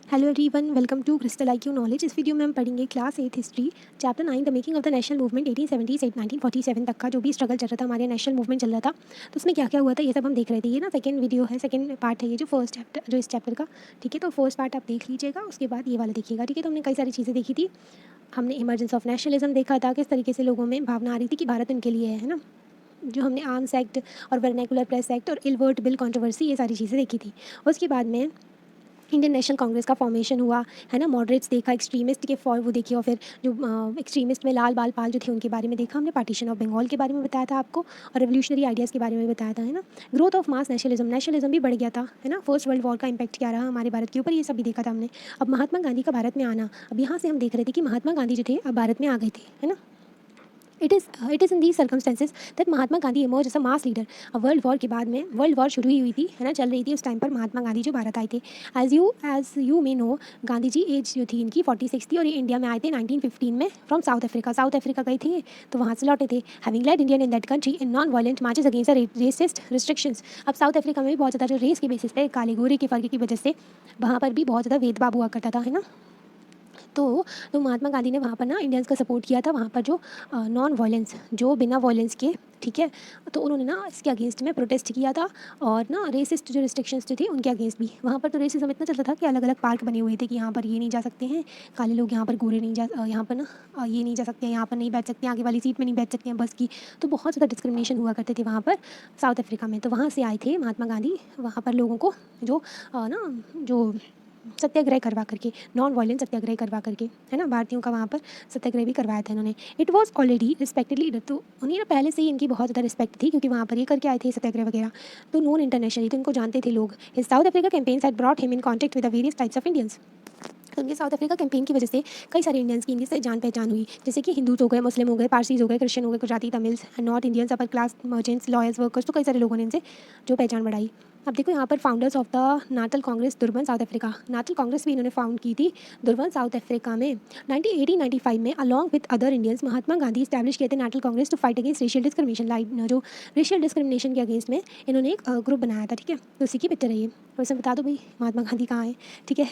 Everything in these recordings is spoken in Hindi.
Hello everyone, welcome to Crystal IQ knowledge. इस वीडियो में हम पढ़ेंगे class 8 history chapter 9 the making of the national movement 1870 से 1947 तक का जो भी स्ट्रगल चल रहा था, हमारे नेशनल मूवमेंट चल रहा था, तो उसमें क्या क्या हुआ था ये सब हम देख रहे थे। ये ना सेकंड वीडियो है, सेकंड पार्ट है ये जो फर्स्ट चैप्टर जो इस चैप्टर का। ठीक है, तो फर्स्ट पार्ट आप देख लीजिएगा, उसके बाद ये वाला देखिएगा। ठीक है, तो हमने कई सारी चीज़ें देखी थी। हमने इमर्जेंस ऑफ नेशनलिज्म देखा था, किस तरीके से लोगों में भावना आ रही थी कि भारत उनके लिए है ना। जो हमने आर्म्स एक्ट और वर्नैकुलर प्रेस एक्ट और इलवर्ट बिल कंट्रोवर्सी, ये सारी चीज़ें देखी थी। उसके बाद में इंडियन नेशनल कांग्रेस का फॉर्मेशन हुआ है ना। मॉडरेट्स देखा, एक्सट्रीमिस्ट के फॉल वो देखिए, और फिर जो एक्सट्रीमिस्ट में लाल बाल पाल जो थे उनके बारे में देखा हमने। पार्टीशन ऑफ बंगाल के बारे में बताया था आपको, और रेवोल्यूशनरी आइडियाज़ के बारे में बताया था है ना। ग्रोथ ऑफ मास नेशनलिज्म भी बढ़ गया था है ना। फर्स्ट वर्ल्ड वॉर का इंपैक्ट क्या रहा हमारे भारत के ऊपर, ये सब भी देखा था हमने। अब महात्मा गांधी का भारत में आना, अब यहाँ से हम देख रहे थे कि महात्मा गांधी जो थे अब भारत में आ गए थे है ना। It is in these circumstances that Mahatma Gandhi emerge as a mass leader. अब वर्ल्ड वॉर के बाद में, वर्ल्ड वॉर शुरू ही हुई थी है ना, चल रही थी उस टाइम पर, महात्मा गांधी जो भारत आए थे। As you may know, Gandhi ji age जो थी इनकी 46 थी, और ये इंडिया में आए थे 1915 में from South Africa. South Africa गए थे तो वहाँ से लौटे थे। Having led Indian in that country in non violent marches against racist restrictions. अब साउथ अफ्रीका में भी बहुत ज़्यादा जो रेस के बेसिस पे, काले गोरे के फ़र्क की वजह से वहाँ पर भी बहुत ज़्यादा भेदभाव हुआ करता था है ना। तो महात्मा गांधी ने वहाँ पर ना इंडियंस का सपोर्ट किया था, वहाँ पर जो नॉन वायलेंस, जो बिना वायलेंस के, ठीक है, तो उन्होंने ना इसके अगेंस्ट में प्रोटेस्ट किया था। और ना रेसिस्ट जो रिस्ट्रिक्शंस जो थी उनके अगेंस्ट भी, वहाँ पर तो रेसिज्म इतना चलता था कि अलग अलग पार्क बने हुए थे कि यहाँ पर ये नहीं जा सकते हैं काले लोग, यहाँ पर गोरे नहीं जा, यहाँ पर ना ये नहीं जा सकते हैं, यहाँ पर नहीं बैठ सकते हैं, आगे वाली सीट में नहीं बैठ सकते हैं बस की। तो बहुत ज़्यादा डिस्क्रिमिनेशन हुआ करते थे वहाँ पर साउथ अफ्रीका में। तो वहाँ से आए थे महात्मा गांधी, वहाँ पर लोगों को जो ना जो सत्याग्रह करवा करके, नॉन वायलेंट सत्याग्रह करवा करके है ना, भारतीयों का वहाँ पर सत्याग्रह भी करवाया था इन्होंने। It was already respected leader, तो उन्हें ना पहले से ही इनकी बहुत ज़्यादा रिस्पेक्ट थी, क्योंकि वहाँ पर ये करके आए थे सत्याग्रह वगैरह, तो नॉन इंटरनेशनली तो इनको जानते थे लोग। His south Africa campaigns had brought him in contact with the various types of Indians. तो उनके साउथ अफ्रीका कैंपेन की वजह से कई सारे इंडियंस की इनकी से जान पहचान हुई, जैसे कि हिंदूज हो गए, मुस्लिम हो गए, पारसीज हो गए, क्रिश्चियन हो गए, Gujarati, Tamils, north Indians, upper class, merchants, lawyers, workers, तो कई सारे लोगों ने इनसे जो पहचान बढ़ाई। अब देखो यहाँ पर founders of the Natal Congress, Durban, South Africa. Natal Congress भी इन्होंने फाउंड की थी दुर्बन, साउथ अफ्रीका में 1895 में। Along with other Indians, Mahatma Gandhi establish किए थे Natal Congress to fight against racial discrimination. Like जो रेशियल डिस्क्रिमिनेशन के अगेंस्ट में इन्होंने एक ग्रुप बनाया था, ठीक है। तो उसी की पिक्चर है ये, वैसे बता दो भाई महात्मा गांधी कहाँ है, ठीक है।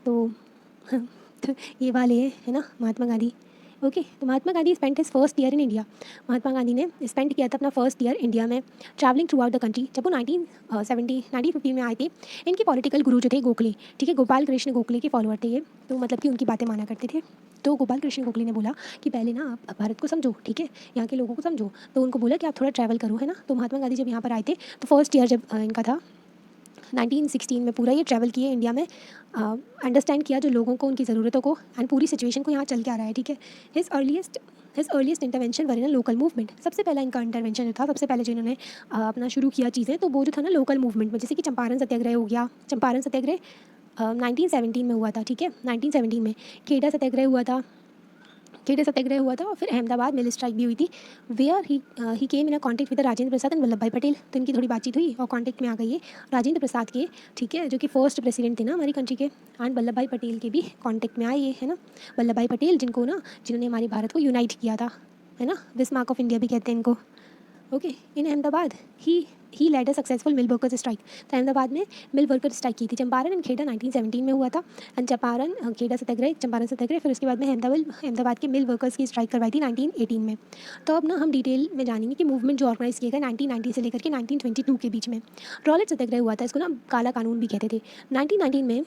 तो हाँ, तो ये वाले है ना महात्मा गांधी। ओके, तो Mahatma Gandhi spent his first year in India. Mahatma Gandhi ने स्पेंड किया था अपना फर्स्ट ईयर इंडिया में, travelling throughout the country. जब वो 1915 में आए थे, इनके पॉलिटिकल गुरु जो थे गोखले, ठीक है, गोपाल कृष्ण गोखले के फॉलोअर थे ये, तो मतलब कि उनकी बातें माना करते थे। तो गोपाल कृष्ण गोखले ने बोला कि पहले ना आप भारत को समझो, ठीक है, यहाँ के लोगों को समझो। तो उनको बोला कि आप थोड़ा ट्रैवल करो है ना। तो महात्मा गांधी जब यहाँ पर आए थे, तो फर्स्ट ईयर जब इनका था 1916 में, पूरा ये ट्रैवल किए इंडिया में, अंडरस्टैंड किया जो लोगों को, उनकी ज़रूरतों को एंड पूरी सिचुएशन को यहाँ चल के आ रहा है, ठीक है। His earliest intervention were in a local movement. सबसे पहला इनका इंटरवेंशन जो था, सबसे पहले जो इन्होंने अपना शुरू किया चीज़ें, तो वो जो था ना लोकल मूवमेंट में, जैसे कि चंपारण सत्याग्रह हो गया। चंपारण सत्याग्रह 1917 में हुआ था, ठीक है, 1917 में। खेड़ा सत्याग्रह हुआ था, खेड़े सत्याग्रह हुआ था, और फिर अहमदाबाद मिल स्ट्राइक भी हुई थी, where he came in a contact with Rajendra Prasad and Vallabh Bhai Patel. तो इनकी थोड़ी बातचीत हुई और कॉन्टेक्ट में आ गई है राजेंद्र प्रसाद के, ठीक है, जो कि फर्स्ट प्रेसिडेंट थे ना हमारी कंट्री के, एंड वल्लभ भाई पटेल के भी कॉन्टेक्ट में आए ये है ना। वल्लभ भाई पटेल जिन्होंने हमारे भारत को यूनाइट किया था है ना, बिस्मार्क ऑफ इंडिया भी कहते हैं इनको। Okay, in Ahmedabad he led a successful mill workers strike. तो अहमदाबाद में मिल वर्कर स्ट्राइक की थी। चंपारण एंड खेड़ा 1917 में हुआ था, एंड चंपारण खेड़ा सत्याग्रह, चंपारण सत्याग्रह, फिर उसके बाद में अहमदाबाद के मिल वर्कर्स की स्ट्राइक करवाई थी 1918 में। तो अब ना हम डिटेल में जानेंगे कि मूवमेंट जो ऑर्गेनाइज किया गया 1990 से लेकर के 1922 के बीच में। रॉलेट सत्याग्रह हुआ था, इसको ना काला कानून भी कहते थे। 1919 में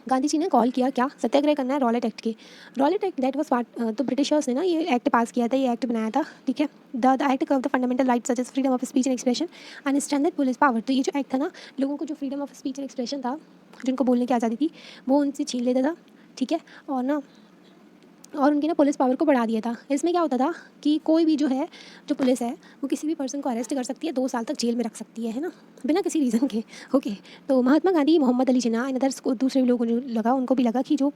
गांधी जी ने कॉल किया क्या, सत्याग्रह करना है रॉलेट एक्ट के। Rowlatt act that was part, तो ब्रिटिशर्स ने ना ये एक्ट पास किया था, ये एक्ट बनाया था, ठीक है। The act of the fundamental rights such as freedom of speech and expression and strengthened police power. तो ये जो एक्ट था ना, लोगों को जो freedom of speech and expression था, जिनको बोलने की आज़ादी थी, वो उनसे छीन लेता था, ठीक है। और उनकी ना पुलिस पावर को बढ़ा दिया था। इसमें क्या होता था कि कोई भी जो है, जो पुलिस है, वो किसी भी पर्सन को अरेस्ट कर सकती है, 2 साल तक जेल में रख सकती है ना, बिना किसी रीज़न के। ओके, तो महात्मा गांधी, मोहम्मद अली जिन्ना एंड अदर्स को, दूसरे लोगों को लगा, उनको भी लगा कि जो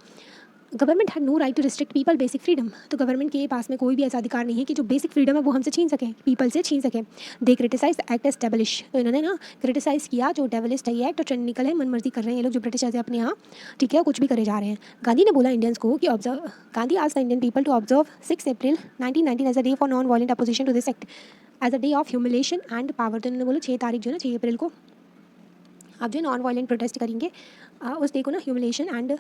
government had no right to restrict people basic freedom. तो गवर्नमेंट के पास में कोई भी ऐसा अधिकार नहीं है कि जो बेसिक फ्रीडम है वो हमसे छीन सके, पीपल से छीन सके। They criticise the act as devilish. तो इन्होंने ना क्रिटिसाइज किया जो डेवलिस्ट है ये एक्ट, और टिरनिकल है, मनमर्जी कर रहे हैं ये लोग जो ब्रिटिशर्स है अपने यहाँ, ठीक है, कुछ भी करे जा रहे हैं। गांधी ने बोला इंडियंस को कि Gandhi asked the Indian people to observe 6 April 1919 as a day for non violent opposition to this act, as a day of humiliation and power. तो इन्होंने बोला 6 तारीख जो है ना, 6 अप्रैल को आप जो नॉन वायलेंट प्रोटेस्ट करेंगे उस डे को ना ह्यूमिलेशन एंड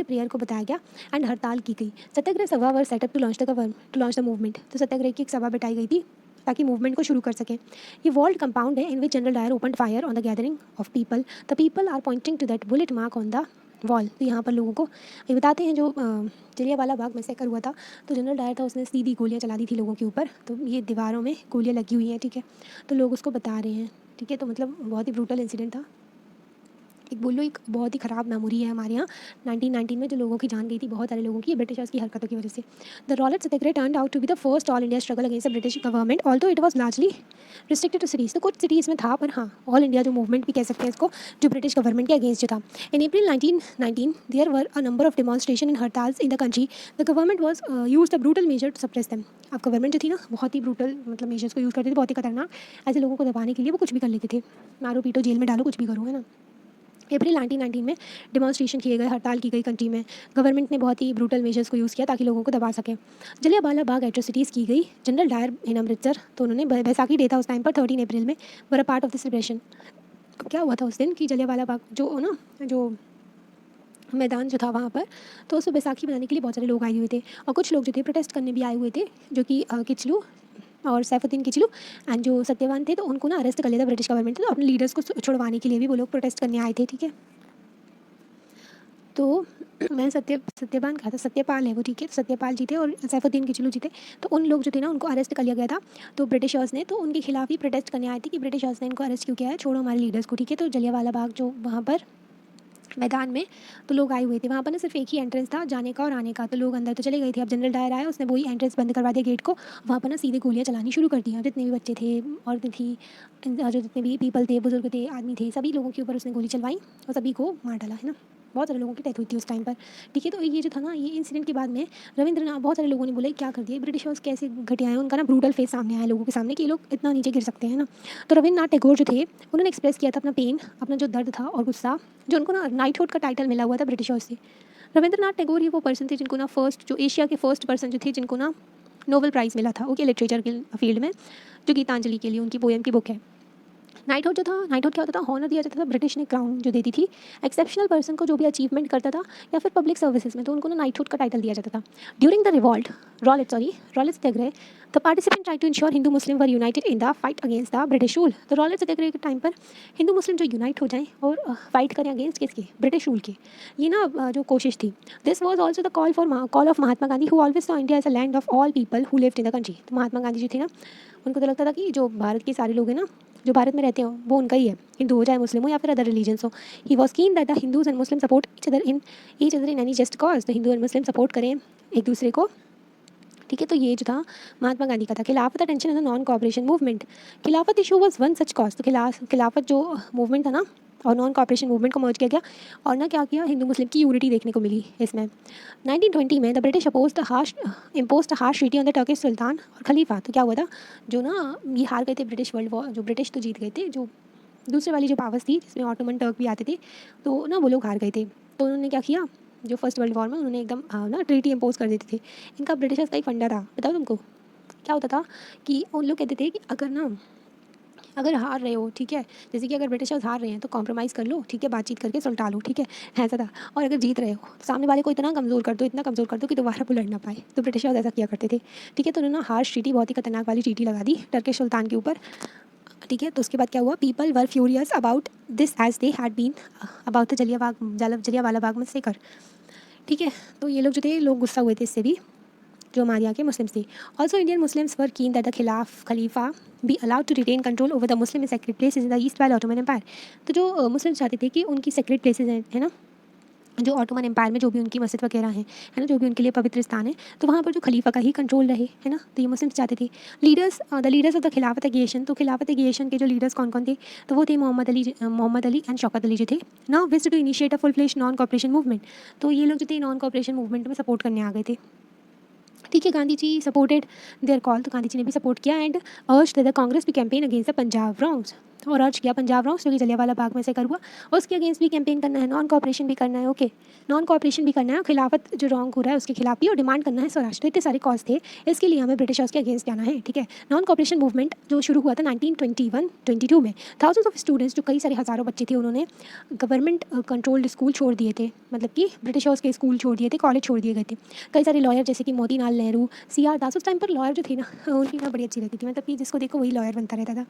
प्रेयर को बताया गया एंड हड़ताल की गई। Satyagraha Sabha were set up to launch the movement. तो सत्याग्रह की एक सभा बिठाई गई थी ताकि मूवमेंट को शुरू कर सकें। ये वॉल्ड कंपाउंड है in which General Dyer open fire on the gathering of people. The people are pointing to that bullet mark on the wall. तो यहाँ पर लोगों को ये बताते हैं, जो जलियांवाला बाग मैसेकर हुआ था तो जनरल डायर था, उसने सीधी गोलियाँ चला दी थी लोगों के ऊपर, तो ये दीवारों में गोलियाँ लगी हुई हैं, ठीक है, तो लोग उसको बता रहे हैं, ठीक है। तो मतलब बहुत ही ब्रूटल इंसिडेंट था। एक बहुत ही ख़राब मेमोरी है हमारे यहाँ 1919 में जो लोगों की जान गई थी, बहुत सारे लोगों की, ब्रिटिशर्स की हरकतों की वजह से। The Rowlatt satyagraha turned out to be the first all India struggle against the British government, although it was largely restricted to cities. तो कुछ सिटीज़ में था, पर हाँ ऑल इंडिया जो मूवमेंट भी कह सकते हैं इसको, जो ब्रिटिश गवर्नमेंट के अगेंस्ट जो था। In April 1919 there were a number of demonstration in hartals in the country. The government was use the brutal measure to suppress them. अब गवर्नमेंट जो थी ना, बहुत ही ब्रूटल मतलब मेजर्स को यूज़ करती थी, बहुत ही खतरनाक। ऐसे लोगों को दबाने के लिए वो कुछ भी कर लेते थे, मारो पीटो, जेल में डालो, कुछ भी करो, है ना। अप्रैल 1919 में डिमॉन्स्ट्रेशन किए गए, हड़ताल की गई कंट्री में। गवर्नमेंट ने बहुत ही ब्रूटल मेजर्स को यूज़ किया ताकि लोगों को दबा सकें। जलियांवाला बाग एट्रोसिटीज़ की गई। जनरल डायर इन अमृतसर, तो उन्होंने बैसाखी डे था उस टाइम पर 13 अप्रैल में, were a part of the celebration. क्या हुआ था उस दिन कि जलियांवाला बाग जो मैदान जो था वहाँ पर, तो उसमें बैसाखी मनाने के लिए बहुत सारे लोग आए हुए थे, और कुछ लोग जो थे प्रोटेस्ट करने भी आए हुए थे, जो कि किचलू और सैफुद्दीन किचलू एंड जो सत्यवान थे, तो उनको ना अरेस्ट कर लिया था ब्रिटिश गवर्नमेंट ने। तो अपने लीडर्स को छुड़वाने के लिए भी वो लोग प्रोटेस्ट करने आए थे, ठीक है। तो मैं सत्यपाल कहा था, सत्यपाल है वो, ठीक है। तो सत्यपाल जी थे और सैफुद्दीन किचलू जी थे, तो उन लोग जो थे ना उनको अरेस्ट कर लिया गया था। तो ब्रिटिशर्स ने तो उनके खिलाफ ही प्रोटेस्ट करने आए थे कि ब्रिटिशर्स ने इनको अरेस्ट क्यों किया है, छोड़ो हमारे लीडर्स को, ठीक है। तो जलियांवाला बाग जो वहाँ पर मैदान में तो लोग आए हुए थे, वहाँ पर ना सिर्फ एक ही एंट्रेंस था जाने का और आने का, तो लोग अंदर तो चले गए थे। अब जनरल डायर आया, उसने वही एंट्रेंस बंद करवा दिया गेट को, वहाँ पर ना सीधे गोलियाँ चलानी शुरू कर दी। जितने भी बच्चे थे, औरतें थी, जो जितने भी पीपल थे, बुजुर्ग थे, आदमी थे, सभी लोगों के ऊपर उसने गोली चलवाई और सभी को मार डाला, है ना। बहुत सारे लोगों की डेथ हुई थी उस टाइम पर, ठीक है। तो ये जो था ना, ये इंसिडेंट के बाद में रविंद्रनाथ, बहुत सारे लोगों ने बोला क्या कर दिया ब्रिटिशर्स, कैसे घटिया है, उनका ना ब्रूटल फेस सामने आया लोगों के सामने कि ये लोग इतना नीचे गिर सकते हैं ना। तो रविंद्रनाथ टैगोर जो थे, उन्होंने एक्सप्रेस किया था अपना पेन, अपना जो दर्द था और गुस्सा, जो उनको ना नाइटहुड का टाइटल मिला हुआ था ब्रिटिशर्स से। रविंद्रनाथ टैगोर ही वो पर्सन थे जिनको ना फर्स्ट, जो एशिया के फर्स्ट पर्सन जो थे जिनको ना नोबेल प्राइज़ मिला था, ओके, लिटरेचर के फील्ड में, जो गीतांजलि के लिए उनकी पोएम की बुक है। नाइटहुड जो था, नाइटहुड क्या होता था, हॉनर दिया जाता था, ब्रिटिश ने क्राउन जो देती थी एक्सेप्शनल पर्सन को जो भी अचीवमेंट करता था या फिर पब्लिक सर्विसेज में, तो उनको ना नाइटहुड का टाइटल दिया जाता था। During the revolt Rowlatt satyagraha, the participant try to ensure Hindu Muslim were united in the fight against the British rule. तो रॉलेट सत्याग्रह के टाइम पर हिंदू मुस्लिम जो यूनाइट हो जाएं और फाइट करें अगेंस्ट किसके, ब्रिटिश रूल के, ये ना जो कोशिश थी। This was also the call of Mahatma Gandhi, who always saw India as a land of all people who lived in the country. तो महात्मा गांधी जो थे ना, उनको तो लगता था कि जो भारत के सारे लोग हैं ना, जो भारत में रहते हो, वो उनका ही है, हिंदू हो चाहे मुस्लिम हो या फिर अदर रिलीजन्स हो। ही वॉज कीन that the Hindus and Muslim support each other in any just cause. तो हिंदू एंड मुस्लिम सपोर्ट करें एक दूसरे को, ठीक है। तो ये जो था महात्मा गांधी का था। Khilafat tension and non cooperation movement, Khilafat issue was one such cause. तो खिलाफत जो मूवमेंट था ना और नॉन कॉपरेशन मूवमेंट को मर्ज किया गया, और ना क्या किया, हिंदू मुस्लिम की यूनिटी देखने को मिली इसमें। 1920 में the British imposed harsh treaty on the Turkish sultan और खलीफा। तो क्या हुआ था, जो ना ये हार गए थे ब्रिटिश वर्ल्ड वॉर, जो ब्रिटिश तो जीत गए थे, जो दूसरे वाली जो पावर्स थी जिसमें ऑटोमन टर्क भी आते थे, तो ना वो लोग हार गए थे। तो उन्होंने क्या किया, जो फर्स्ट वर्ल्ड वॉर में उन्होंने एकदम ना ट्रीटी इम्पोज कर देते थे। इनका ब्रिटिशर्स का एक फंडा था, बताओ तुमको क्या होता था कि उन लोग कहते थे कि अगर हार रहे हो, ठीक है, जैसे कि अगर ब्रिटिशर्स हार रहे हैं तो कॉम्प्रोमाइज़ कर लो, ठीक है, बातचीत करके सुलटा लो, ठीक है, ऐसा था। और अगर जीत रहे हो तो सामने वाले को इतना कमज़ोर कर दो कि दोबारा वो लड़ ना पाए। तो ब्रिटिशर्स ऐसा किया करते थे, ठीक है। तो उन्होंने हार्श ट्रीटी, बहुत ही खतरनाक वाली ट्रीटी लगा दी टर्किश सुल्तान के ऊपर, ठीक है। तो उसके बाद क्या हुआ, people were furious about this as they had been about the Jallianwala Bagh massacre, ठीक है। तो ये लोग जो थे, लोग गुस्सा हुए थे इससे भी, जो हमारे यहाँ के मुस्लिम्स थे। Also Indian Muslims were keen that the Khalifa be allowed to retain control over the Muslim sacred places in the east while Ottoman empire. तो जो मुस्लिम चाहते थे कि उनकी सेक्रेट प्लेसेज हैं, है ना, जो ऑटोमन एम्पायर में जो भी उनकी मस्जिद वगैरह हैं, है ना, जो भी उनके लिए पवित्र स्थान है, तो वहाँ पर जो खलीफा का ही कंट्रोल रहे, है ना। तो ये मुस्लिम्स चाहते थे। द लीडर्स ऑफ द खिलाफत एगिएशन, तो खिलाफत एगिएशन के जो लीडर्स कौन कौन थे, तो वो थे मोहम्मद अली एंड शौकत अली जो थे। Now wish to initiate a full fleshed non cooperation movement. तो ये लोग जो थे नॉन कॉपरेशन मूवमेंट में सपोर्ट करने आ गए थे, ठीक है। Gandhi ji supported their call, तो गांधी जी ने भी सपोर्ट किया and urged the Congress to campaign against the Punjab wrongs. और अर्ज किया पंजाब रॉन्ग्स जो कि जलियांवाला बाग में से कर हुआ, उसके अगेंस्ट भी कैंपेन करना है, नॉन कॉपरेशन भी करना है। ओके, नॉन कॉपरेशन भी करना है, खिलाफत जो रॉन्ग हो रहा है उसके खिलाफ भी, और डिमांड करना है स्वराज। तो इतने सारे कॉज थे, इसके लिए हमें ब्रिटिशर्स के अगेंस्ट जाना है। ठीक है, नॉन कॉपरेशन मूवमेंट जो शुरू हुआ था 1921-22 में, थाउजेंड्स ऑफ स्टूडेंट्स जो कई सारे हज़ारों बच्चे थे, उन्होंने गवर्नमेंट कंट्रोल्ड स्कूल छोड़ दिए थे, मतलब कि ब्रिटिशर्स के स्कूल छोड़ दिए थे, कॉलेज छोड़ दिए गए थे। कई सारे लॉयर जैसे कि मोतीलाल नेहरू, CR दास, उस टाइम पर लॉयर जो थे ना उनकी ना बड़ी अच्छी रहती थी, मतलब कि जिसको देखो वही लॉयर बनता रहता था।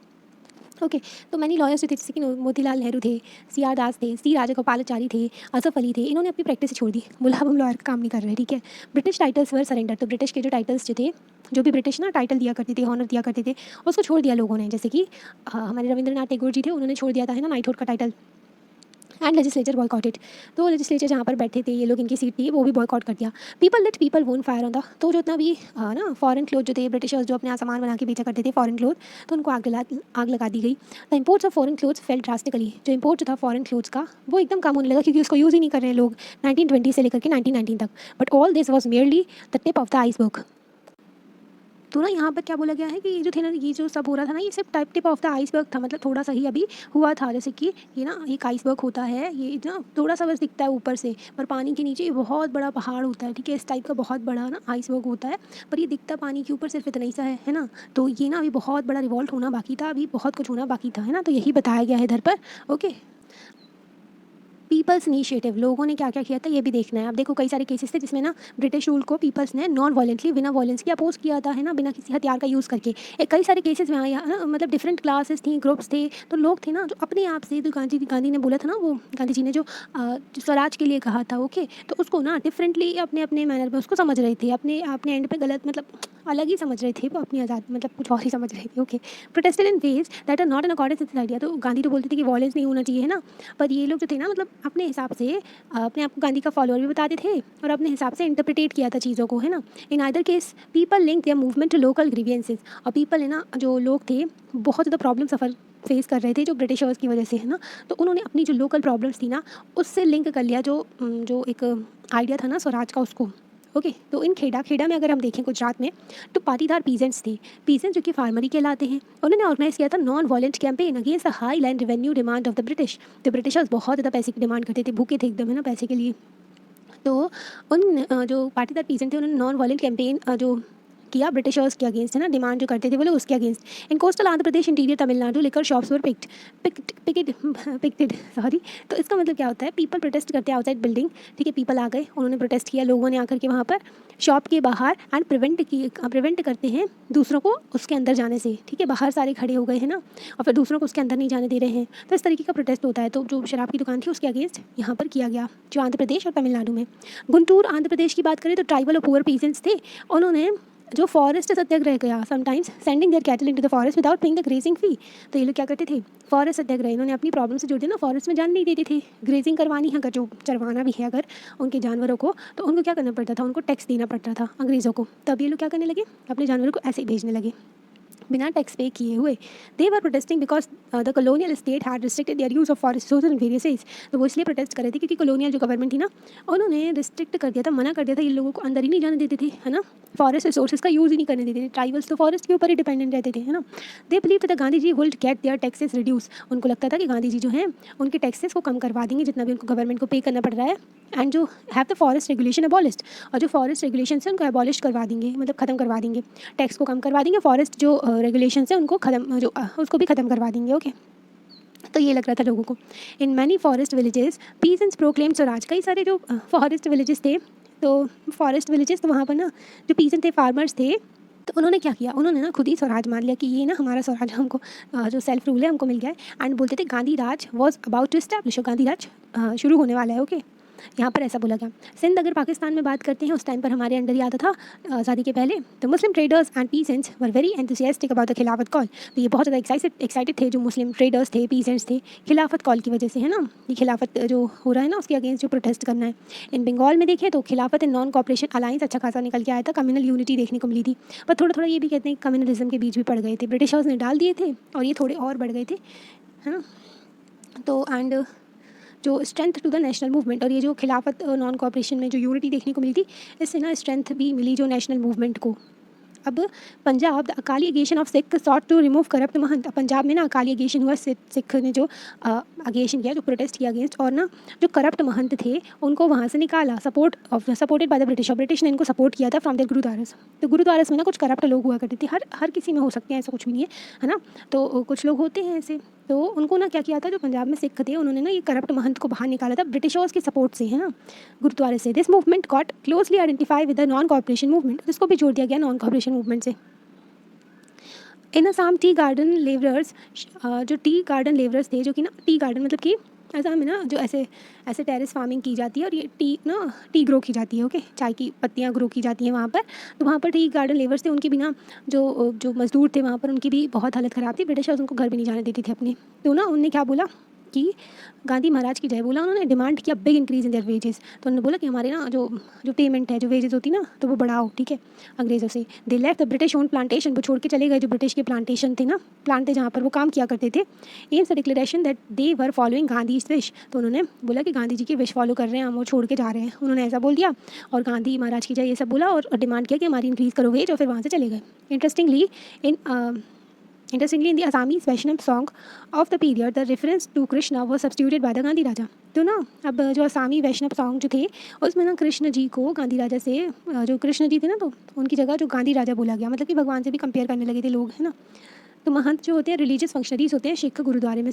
ओके, तो मैंने लॉयर्स जो थे जैसे कि मोतीलाल नेहरू थे, CR दास थे, C राजगोपालाचारी थे, असफ अली थे, इन्होंने अपनी प्रैक्टिस छोड़ दी, बोला अब हम लॉयर का काम नहीं कर रहे। ठीक है, ब्रिटिश टाइटल्स वर सरेंडर, तो ब्रिटिश के जो टाइटल्स जो थे, जो भी ब्रिटिश ना टाइटल दिया करते थे, ऑनर दिया करते थे, उसको छोड़ दिया लोगों ने। जैसे कि हमारे रविंद्रनाथ टैगोर जी थे, उन्होंने छोड़ दिया था है ना नाइटहुड का टाइटल। एंड लेजिस्लेचर बॉयकॉटेड, तो लेजिस्लेचर जहाँ पर बैठे थे ये लोग, इनकी सीट थी, वो भी बॉयकॉट कर दिया। People let people won't fire on the, तो जो इतना भी ना फॉरेन क्लोथ जो थे, ब्रिटिशर्स जो अपने यहाँ सामान बना के बेचा करते थे फॉरेन क्लोथ, तो उनको आग लगा दी गई। The imports of foreign clothes fail drastically, जो इम्पोर्ट जो था फॉरेन क्लोथ्स का वो एकदम कम होने लगा, क्योंकि उसको यूज़ ही नहीं कर रहे हैं लोग 1920 से लेकर के 1919 तक। But all this was merely the tip of the iceberg. तो ना यहाँ पर क्या बोला गया है कि ये जो थे ना, ये जो सब हो रहा था ना, ये सिर्फ टिप ऑफ द आइसबर्ग था, मतलब थोड़ा सा ही अभी हुआ था। जैसे कि ये ना एक आइसबर्ग होता है, ये ना थोड़ा सा बस दिखता है ऊपर से, पर पानी के नीचे ये बहुत बड़ा पहाड़ होता है। ठीक है, इस टाइप का बहुत बड़ा ना आइसबर्ग होता है, पर ये दिखता पानी के ऊपर सिर्फ इतना ही सा है ना। तो ये ना अभी बहुत बड़ा रिवॉल्ट होना बाकी था, अभी बहुत कुछ होना बाकी था, है ना। तो यही बताया गया है इधर पर। ओके, पीपल्स इनिशिएटिव, लोगों ने क्या क्या किया था ये भी देखना है। अब देखो कई सारे केसेस थे जिसमें ना ब्रिटिश रूल को पीपल्स ने नॉन वायलेंटली, बिना वायलेंस के अपोज किया था, है ना, बिना किसी हथियार का यूज़ करके। कई सारे केसेस में आया ना, मतलब डिफरेंट क्लासेस थी, ग्रुप्स थे, तो लोग थे ना जो अपने आप से, जो गांधी ने बोला था ना, वो गांधी जी ने जो स्वराज के लिए कहा था, ओके, तो उसको ना डिफरेंटली अपने अपने मैनर में उसको समझ रहे थे, अपने अपने एंड पे गलत, मतलब अलग ही समझ रहे थे वो अपनी आज़ाद, मतलब कुछ और ही समझ रहे थे। Okay, protested in ways that are not in accordance with idea, तो गांधी तो बोलते थे कि वायलेंस नहीं होना चाहिए, है ना, पर ये लोग जो थे ना, मतलब अपने हिसाब से अपने आप को गांधी का फॉलोअर भी बताते थे और अपने हिसाब से इंटरप्रिटेट किया था चीज़ों को, है ना। In either case people link their movement to local grievances, और पीपल है ना, जो लोग थे बहुत ज़्यादा प्रॉब्लम सफ़र फेस कर रहे थे जो ब्रिटिशर्स की वजह से, है ना, तो उन्होंने अपनी जो लोकल प्रॉब्लम्स थी ना उससे लिंक कर लिया, जो एक आइडिया था ना स्वराज का, उसको। ओके, तो इन खेड़ा में अगर हम देखें गुजरात में, तो पाटीदार पीजेंट्स थे, पीजेंट्स जो कि फार्मरी कहलाते हैं, उन्होंने ऑर्गेनाइज किया था non violent campaign against the high land revenue demand of the British. तो ब्रिटिशर्स बहुत ज़्यादा पैसे की डिमांड करते थे, भूखे थे एकदम, है ना, पैसे के लिए। तो उन जो पाटीदार पीजेंट थे उन्होंने नॉन वायलेंट कैंपेन जो किया ब्रिटिशर्स के अगेंस्ट, है ना, डिमांड जो करते थे वो लोग उसके अगेंस्ट। इन coastal Andhra Pradesh, interior Tamil Nadu, liquor shops वर पिक्टेड सॉरी। तो इसका मतलब क्या होता है, पीपल प्रोटेस्ट करते हैं आउटसाइड बिल्डिंग। ठीक है, पीपल आ गए, उन्होंने प्रोटेस्ट किया, लोगों ने आकर के वहाँ पर शॉप के बाहर, एंड प्रिवेंट करते हैं दूसरों को उसके अंदर जाने से। ठीक है, बाहर सारे खड़े हो गए, है ना, और फिर दूसरों को उसके अंदर नहीं जाने दे रहे हैं। तो इस तरीके का प्रोटेस्ट होता है। तो जो शराब की दुकान थी उसके अगेंस्ट यहाँ पर किया गया, जो आंध्र प्रदेश और तमिलनाडु में। गुंटूर आंध्र प्रदेश की बात करें तो ट्राइबल और पुअर पीजेंट्स थे, उन्होंने जो फॉरेस्ट सत्याग्रह किया, sometimes sending their cattle into the forest without paying the grazing fee. तो ये लोग क्या करते थे, फॉरेस्ट सत्याग्रह, इन्होंने अपनी प्रॉब्लम से जुड़ दिया ना, फॉरेस्ट में जान नहीं देते थे, ग्रेजिंग करवानी है अगर, जो चरवाना भी है अगर उनके जानवरों को, तो उनको क्या करना पड़ता था, उनको टैक्स देना पड़ता था अंग्रेज़ों को। तब ये लोग क्या करने लगे, अपने जानवरों को ऐसे ही भेजने लगे बिना टैक्स पे किए हुए। They were protesting because the colonial state had restricted their use of forest resources in various age. तो वो इसलिए प्रोटेस्ट कर रहे थे क्योंकि कॉलोनियल जो गवर्नमेंट थी ना, उन्होंने रिस्ट्रिक्ट कर दिया था, मना कर दिया था, इन लोगों को अंदर ही नहीं जाने देते थे, है ना, फॉरेस्ट रिसोर्सेज का यूज़ ही नहीं करने देते थे। ट्राइबल्स तो फॉरेस्ट के ऊपर ही डिपेंडेंट रहते थे, है ना। They believe that Gandhi ji would get their taxes reduce, उनको लगता था कि गांधी जी जो हैं उनके टैक्सेस को कम करवा देंगे, जितना भी उनको गवर्नमेंट को पे करना पड़ रहा है। एंड जो have the forest regulation abolished, और जो फॉरेस्ट रेगुलेशन है उनको अबॉलिश करवा देंगे, मतलब ख़त्म करवा देंगे, टैक्स को कम करवा देंगे, फॉरेस्ट जो रेगुलेशन है उनको ख़त्म, जो उसको भी ख़त्म करवा देंगे। ओके, तो ये लग रहा था लोगों को। In many forest villages peasants proclaim Swaraj, कई सारे जो फॉरेस्ट विलेजेस थे, तो फॉरेस्ट विलेजेस, तो वहाँ पर ना जो पीजेंट थे, फार्मर्स थे, तो उन्होंने क्या किया, उन्होंने ना खुद ही स्वराज मान लिया कि ये ना हमारा स्वराज, हमको जो सेल्फ रूल है हमको मिल गया है। एंड बोलते थे Gandhi raj was about to establish, Gandhi raj शुरू होने वाला है। ओके, यहाँ पर ऐसा बोला गया। सिंध अगर पाकिस्तान में बात करते हैं, उस टाइम पर हमारे अंडर ही आता था आज़ादी के पहले। तो Muslim traders and peasants were very enthusiastic about the Khilafat call. तो ये बहुत ज़्यादा एक्साइटेड थे जो मुस्लिम ट्रेडर्स थे, पीसेंट्स थे, खिलाफत कॉल की वजह से, है ना, ये खिलाफत जो हो रहा है ना उसके अगेंस्ट जो प्रोटेस्ट करना है। इन बंगाल में देखें तो खिलाफत एंड नॉन कॉपरेशन अलायंस अच्छा खासा निकल के आया था, कम्युनल यूनिटी देखने को मिली थी, पर थोड़ा थोड़ा ये भी कहते हैं कम्युनलिज्म के बीच भी पड़ गए थे, ब्रिटिशर्स ने डाल दिए थे और ये थोड़े और बढ़ गए थे, है ना। तो एंड जो strength to the national movement, और ये जो खिलाफत नॉन कॉपरेशन में जो यूनिटी देखने को मिली थी, इससे ना स्ट्रेंथ भी मिली जो नेशनल मूवमेंट को। अब Punjab the Akali agitation of Sikh sought to remove corrupt mahant. Punjab में ना अकाली एगेशन हुआ, सिख ने जो अगेशन किया, जो प्रोटेस्ट किया अगेंस्ट, और ना जो करप्ट महंत थे उनको वहाँ से निकाला, सपोर्टेड बाय द ब्रिटिश। और ब्रिटिश ने इनको सपोर्ट किया था फ्रॉम द गुरुद्वारस। तो गुरुद्वारस में ना कुछ करप्ट लोग हुआ करते थे, हर किसी में हो सकते हैं, ऐसा कुछ भी नहीं है ना। तो कुछ लोग होते हैं ऐसे, तो उनको ना क्या किया था, जो पंजाब में सिख थे उन्होंने ना ये करप्ट महंत को बाहर निकाला था ब्रिटिशर्स की सपोर्ट से, है ना, गुरुद्वारे से। This movement got closely identify with the non cooperation movement. इसको भी जोड़ दिया गया नॉन कॉपरेशन मूवमेंट से। इन असम टी गार्डन लेबरर्स, जो टी गार्डन लेबरर्स थे, जो कि ना टी गार्डन मतलब कि असम में ना जो ऐसे टेरेस फार्मिंग की जाती है और ये टी ग्रो की जाती है, ओके, चाय की पत्तियाँ ग्रो की जाती हैं वहाँ पर। तो वहाँ पर टी गार्डन लेबर्स थे, उनकी भी ना जो मजदूर थे वहाँ पर, उनकी भी बहुत हालत ख़राब थी। ब्रिटिशर्स उनको घर भी नहीं जाने देती थी अपने। तो ना उनने क्या बोला कि गांधी महाराज की जय बोला, उन्होंने डिमांड किया big increase in their wages. तो उन्होंने बोला कि हमारे ना जो पेमेंट है, जो वेजेस होती ना, तो वो बढ़ाओ, ठीक है, अंग्रेज़ों से। They left the British own plantation, वो छोड़ के चले गए जो ब्रिटिश के प्लांटेशन थे ना, प्लांट थे जहाँ पर वो काम किया करते थे। AIIMS the declaration that they were following Gandhi wish. तो उन्होंने बोला कि गांधी जी की विश फॉलो कर रहे हैं हम, वो छोड़ के जा रहे हैं, उन्होंने ऐसा बोल दिया। और गांधी महाराज की जय ये सब बोला और डिमांड किया कि हमारी इंक्रीज़ करो वेज, और फिर वहाँ से चले गए। Interestingly, in the Assamese Vaishnav song of the period, the reference to Krishna was substituted by the Gandhi राजा। तो ना अब जो असामी वैष्णव सॉन्ग जो थे उसमें ना कृष्ण जी को गांधी राजा से, जो कृष्ण जी थे ना, तो उनकी जगह जो गांधी राजा बोला गया, मतलब कि भगवान से भी कंपेयर करने लगे थे लोग, है ना। तो महंत जो होते हैं रिलीजियस फंक्शनरीज होते हैं सिख गुरुद्वारे में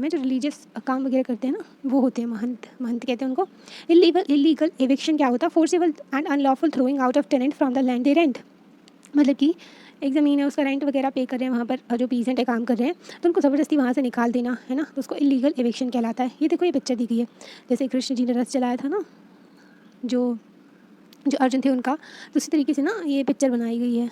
जो रिलीजियस काम वगैरह करते हैं ना, वो होते हैं महंत कहते हैं उनको। इलीगल एविक्शन क्या होता है, forcible and unlawful throwing out of tenant from the land they rent. मतलब कि एक ज़मीन है, उसका रेंट वगैरह पे कर रहे हैं वहाँ पर, जो पीसेंट है काम कर रहे हैं, तो उनको ज़बरदस्ती वहाँ से निकाल देना, है ना, तो उसको इलीगल एविक्शन कहलाता है। ये देखो, ये पिक्चर दी गई है, जैसे कृष्ण जी ने रथ चलाया था ना, जो अर्जुन थे उनका, तो उसी तरीके से ना ये पिक्चर बनाई गई है,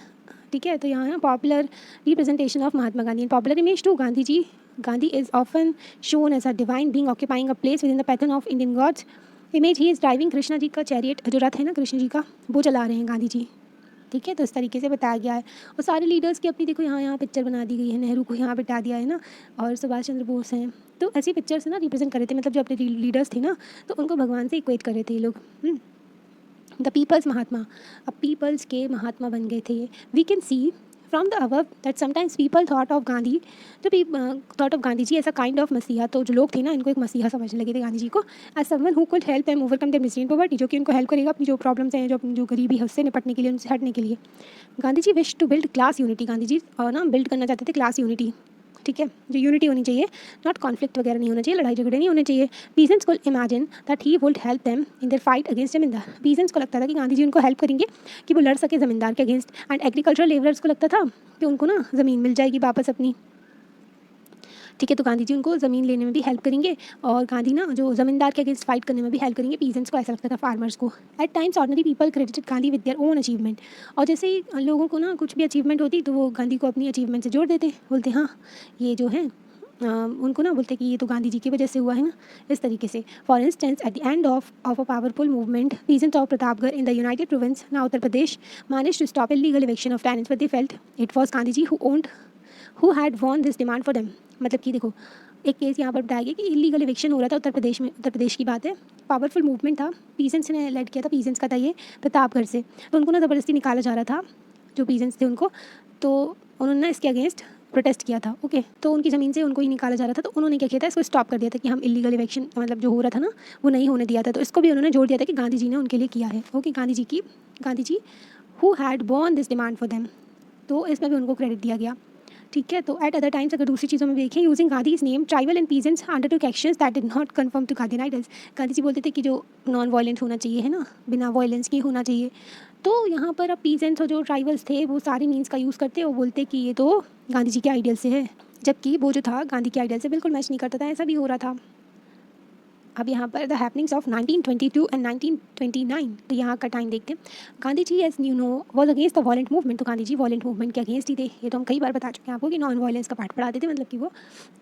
ठीक है। तो यहाँ है popular representation of Mahatma Gandhi and popular image to Gandhi is often shown as a divine being occupying a place within the pattern of Indian gods image. He is driving Krishna ji का चैरियट, जो रथ है ना कृष्ण जी का, वो चला रहे हैं गांधी जी, ठीक है। तो इस तरीके से बताया गया है। और सारे लीडर्स की अपनी देखो यहाँ पिक्चर बना दी गई है, नेहरू को यहाँ बिठा दिया है ना, और सुभाष चंद्र बोस हैं। तो ऐसी पिक्चर्स ना रिप्रेजेंट कर रहे थे, मतलब जो अपने लीडर्स थे ना, तो उनको भगवान से इक्वेट कर रहे थे ये लोग। द पीपल्स महात्मा, अब पीपल्स के महात्मा बन गए थे। We can see from the above that sometimes people thought of Gandhi, thought of Gandhi ji as a kind of messiah. तो जो लोग थे ना, इनको एक मसीहा समझने लगे थे गांधी जी को, as someone who could help them overcome their misery and poverty, जो कि उनको हेल्प करेगा अपनी जो प्रॉब्लम्स हैं, जो गरीबी है उससे निपटने के लिए, उनसे हटने के लिए। Gandhi ji wish to build class unity, Gandhi ji ना बिल्ड करना चाहते थे क्लास यूनिटी, ठीक है, जो यूनिटी होनी चाहिए, नॉट कॉन्फ्लिक्ट वगैरह नहीं होना चाहिए, लड़ाई झगड़े नहीं होने चाहिए। पीजेंट्स को imagine that he would help them in their fight against जमींदार। पीजेंट्स को लगता था कि गांधी जी उनको हेल्प करेंगे कि वो लड़ सके ज़मींदार के अगेंस्ट। एंड एग्रीकल्चरल लेबरर्स को लगता था कि उनको ना ज़मीन मिल जाएगी वापस अपनी, ठीक है। तो गांधी जी उनको ज़मीन लेने में भी हेल्प करेंगे, और गांधी ना जो ज़मींदार के अगेंस्ट फाइट करने में भी हेल्प करेंगे। पीजेंट्स को ऐसा लगता था, फार्मर्स को। At times ordinary people credited Gandhi with their own achievement, और जैसे ही लोगों को ना कुछ भी अचीवमेंट होती तो वो गांधी को अपनी अचीवमेंट से जोड़ देते, बोलते हाँ ये जो है उनको ना बोलते कि ये तो गांधी जी की वजह से हुआ है ना, इस तरीके से। For instance at the end of a powerful movement peasants of Pratapgarh in the United Province ना Uttar Pradesh manage to stop illegal eviction of tenants, but they felt it was Gandhi ji who had won this demand for them. मतलब कि देखो, एक केस यहाँ पर बताया गया कि इलीगल इविक्शन हो रहा था उत्तर प्रदेश में, उत्तर प्रदेश की बात है। पावरफुल मूवमेंट था, पीजेंट्स ने लेड किया था, पीजेंट्स का था ये, प्रतापगढ़ से। तो उनको ना ज़बरदस्ती निकाला जा रहा था, जो पीजेंट्स थे उनको, तो उन्होंने ना इसके अगेंस्ट प्रोटेस्ट किया था, ओके। तो उनकी ज़मीन से उनको ही निकाला जा रहा था, तो उन्होंने क्या किया था, इसको स्टॉप कर दिया था कि हम इलीगल इविक्शन मतलब जो हो रहा था ना, वो नहीं होने दिया था। तो इसको भी उन्होंने जोड़ दिया था कि गांधी जी ने उनके लिए किया है, okay. Gandhi ji who had born this demand for them, तो इसमें भी उनको क्रेडिट दिया गया, ठीक है। तो एट अदर टाइम्स अगर दूसरी चीज़ों में देखें, using Gandhi's name tribal and peasants undertook actions that did not confirm to Gandhi idols. Gandhi ji बोलते थे कि जो नॉन वायलेंट होना चाहिए, है ना, बिना वायलेंस के होना चाहिए। तो यहाँ पर अब पीजेंट्स और जो ट्राइबल्स थे वो सारी मीन्स का यूज़ करते और बोलते कि ये तो गांधी जी के आइडियल से है, जबकि वो जो था गांधी के आइडियल से बिल्कुल मैच नहीं करता था, ऐसा भी हो रहा था। अब यहाँ पर द हैपनिंग्स ऑफ 1922 एंड 1929, तो यहाँ का टाइम देखते हैं। Gandhi ji as you know was against the violent movement, तो गांधी जी वॉलेंट मूवमेंट के अगेंस्ट ही थे। ये तो हम कई बार बता चुके हैं आपको कि नॉन वायलेंस का पाठ पढ़ाते थे, मतलब कि वो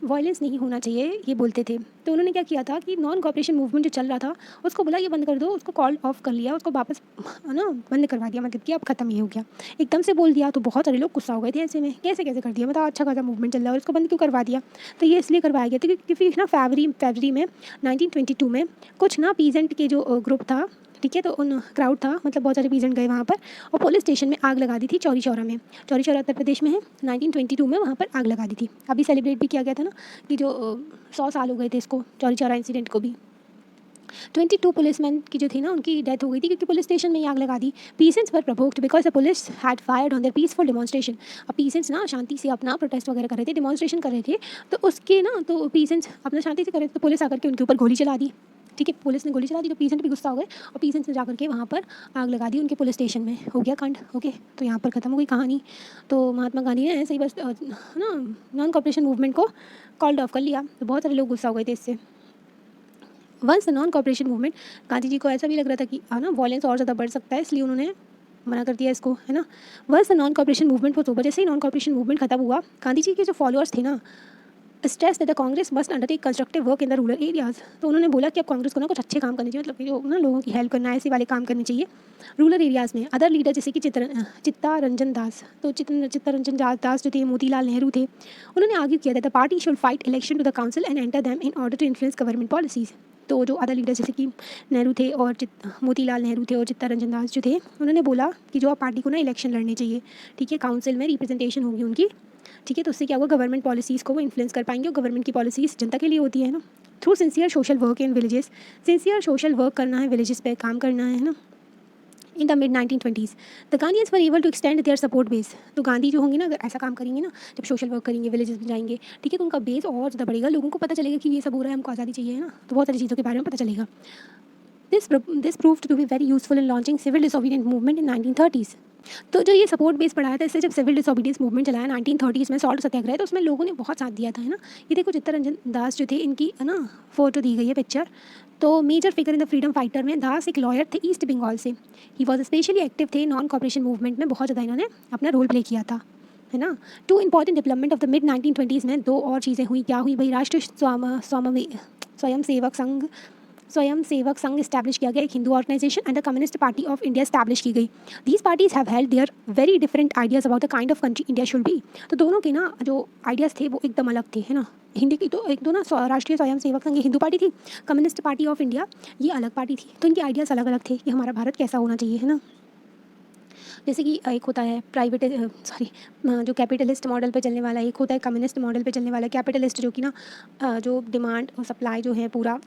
वायलेंस नहीं होना चाहिए ये बोलते थे। तो उन्होंने क्या किया था कि नॉन कॉपरेशन मूवमेंट जो चल रहा था उसको बोला ये बंद कर दो, उसको कॉल ऑफ कर लिया, उसको वापस ना बंद करवा दिया, मतलब कि अब खत्म ही हो गया, एकदम से बोल दिया। तो बहुत सारे लोग गुस्सा हो गए थे, ऐसे में कैसे कर दिया, मतलब अच्छा खासा मूवमेंट चल रहा है और इसको बंद क्यों करवा दिया। तो ये इसलिए करवाया गया था क्योंकि ना फरवरी में 1922 में कुछ ना पीजेंट के जो ग्रुप था, ठीक है। तो उन क्राउड था, मतलब बहुत सारे पीजेंट गए वहाँ पर और पुलिस स्टेशन में आग लगा दी थी चौरी चौरा में। चौरी चौरा उत्तर प्रदेश में है। 1922 में वहाँ पर आग लगा दी थी। अभी सेलिब्रेट भी किया गया था ना कि जो 100 साल हो गए थे इसको, चौरी चौरा इंसिडेंट को भी। 22 पुलिसमैन की जो थी ना उनकी डेथ हो गई थी क्योंकि पुलिस स्टेशन में ही आग लगा दी। Peasants were provoked because the police had fired on their peaceful demonstration. अब पीसेंट्स ना शांति से अपना प्रोटेस्ट वगैरह कर रहे थे, डेमोन्स्ट्रेशन कर रहे थे, तो उसके ना तो पीसेंट्स अपना शांति से कर रहे थे, तो पुलिस आकर के उनके ऊपर गोली चला दी। ठीक है, पुलिस ने गोली चला दी तो पीसेंट भी गुस्सा हो गए और पीसेंट्स ने जाकर के वहाँ पर आग लगा दी उनके पुलिस स्टेशन में। हो गया कांड। ओके, तो यहाँ पर ख़त्म हो गई कहानी। तो महात्मा गांधी ने ऐसे ही बस ना नॉन कॉपरेशन मूवमेंट को कॉल्ड ऑफ कर लिया, तो बहुत सारे लोग गुस्सा हो गए थे इससे। Once the non cooperation movement, Gandhi ji को ऐसा भी लग रहा था कि ना वॉयलेंस और ज़्यादा बढ़ सकता है, इसलिए उन्होंने मना कर दिया इसको, है ना। Once the non cooperation movement वो ओवर, जैसे ही नॉन कॉपरेशन मूवमेंट खत्म हुआ, गांधी जी के जो फॉलोअर्स थे ना stress that the Congress must undertake constructive work in the rural areas. तो उन्होंने बोला कि अब कांग्रेस को ना कुछ अच्छे काम करने चाहिए, मतलब कि जो ना लोगों की हेल्प करना है, ऐसे वाले काम करने चाहिए रूरल एरियाज़ में। अदर लीडर जैसे कि चित्तरंजन दास, तो चित्तरंजन दास जो थे, मोतीलाल नेहरू थे, उन्होंने आर्ग्यू किया था the party should fight election to the council and enter them in order to influence government policies. तो जो अदर लीडर जैसे कि नेहरू थे और मोतीलाल नेहरू थे और चित्तरंजन दास जो थे, उन्होंने बोला कि जो आप पार्टी को ना इलेक्शन लड़ने चाहिए, ठीक है, काउंसिल में रिप्रेजेंटेशन होगी उनकी, ठीक है, तो उससे क्या होगा, गवर्नमेंट पॉलिसीज़ को वो इन्फ्लुएंस कर पाएंगे और गवर्नमेंट की पॉलिसीज़ जनता के लिए होती है ना। Through sincere social work in villages, sincere social work करना है, विलेजेस पे काम करना है ना। In the mid 1920s the Gandhis were able to extend their support base. तो गांधी जो होंगे ना, अगर ऐसा काम करेंगे ना, जब सोशल वर्क करेंगे, विलेजेस में जाएंगे, ठीक है, तो उनका बेस और ज़्यादा बढ़ेगा, लोगों को पता चलेगा कि ये सब हो रहा है, हमको आज़ादी चाहिए, है ना, तो बहुत सारी चीज़ों के बारे में पता चलेगा। This proved to be very useful in launching civil disobedience movement in 1930s. तो जो ये सपोर्ट बेस बढ़ाया था, इससे जब सिविल डिसोबीडियंस मूवमेंट चलाया 1930s में, सॉल्ट सत्याग्रह, तो उसमें लोगों ने बहुत साथ दिया था, है ना। ये देखो चित्तरंजन दास जो थे, इनकी है ना फोटो दी गई है, पिक्चर। तो major figure in the freedom fighter में दास एक लॉयर थे ईस्ट बंगाल से। ही वॉज स्पेशली एक्टिव थे नॉन कॉपरेशन मूवमेंट में, बहुत ज़्यादा इन्होंने अपना रोल प्ले किया था, है ना। Two important development of the mid 1920s में दो और चीज़ें हुई। क्या हुई भाई, राष्ट्रीय स्वयं सेवक संघ इस्टेब्लिश किया गया, एक Hindu organisation, and the Communist Party of India establish की गई। These parties have held their very different ideas about the kind of country India should be. तो दोनों के ना जो आइडियाज़ थे वो एकदम अलग थे, है ना। हिंदी की तो एक दो ना राष्ट्रीय स्वयं सेवक संघ हिंदू पार्टी थी, कम्युनिस्ट पार्टी ऑफ इंडिया ये अलग पार्टी थी। तो इनके आइडियाज़ अलग अलग थे कि हमारा भारत कैसा होना चाहिए, है ना। जैसे कि एक होता है जो कैपिटलिस्ट मॉडल पे चलने वाला, एक होता है कम्युनिस्ट मॉडल पे चलने वाला। कैपिटलिस्ट जो कि ना जो डिमांड और सप्लाई जो है, पूरा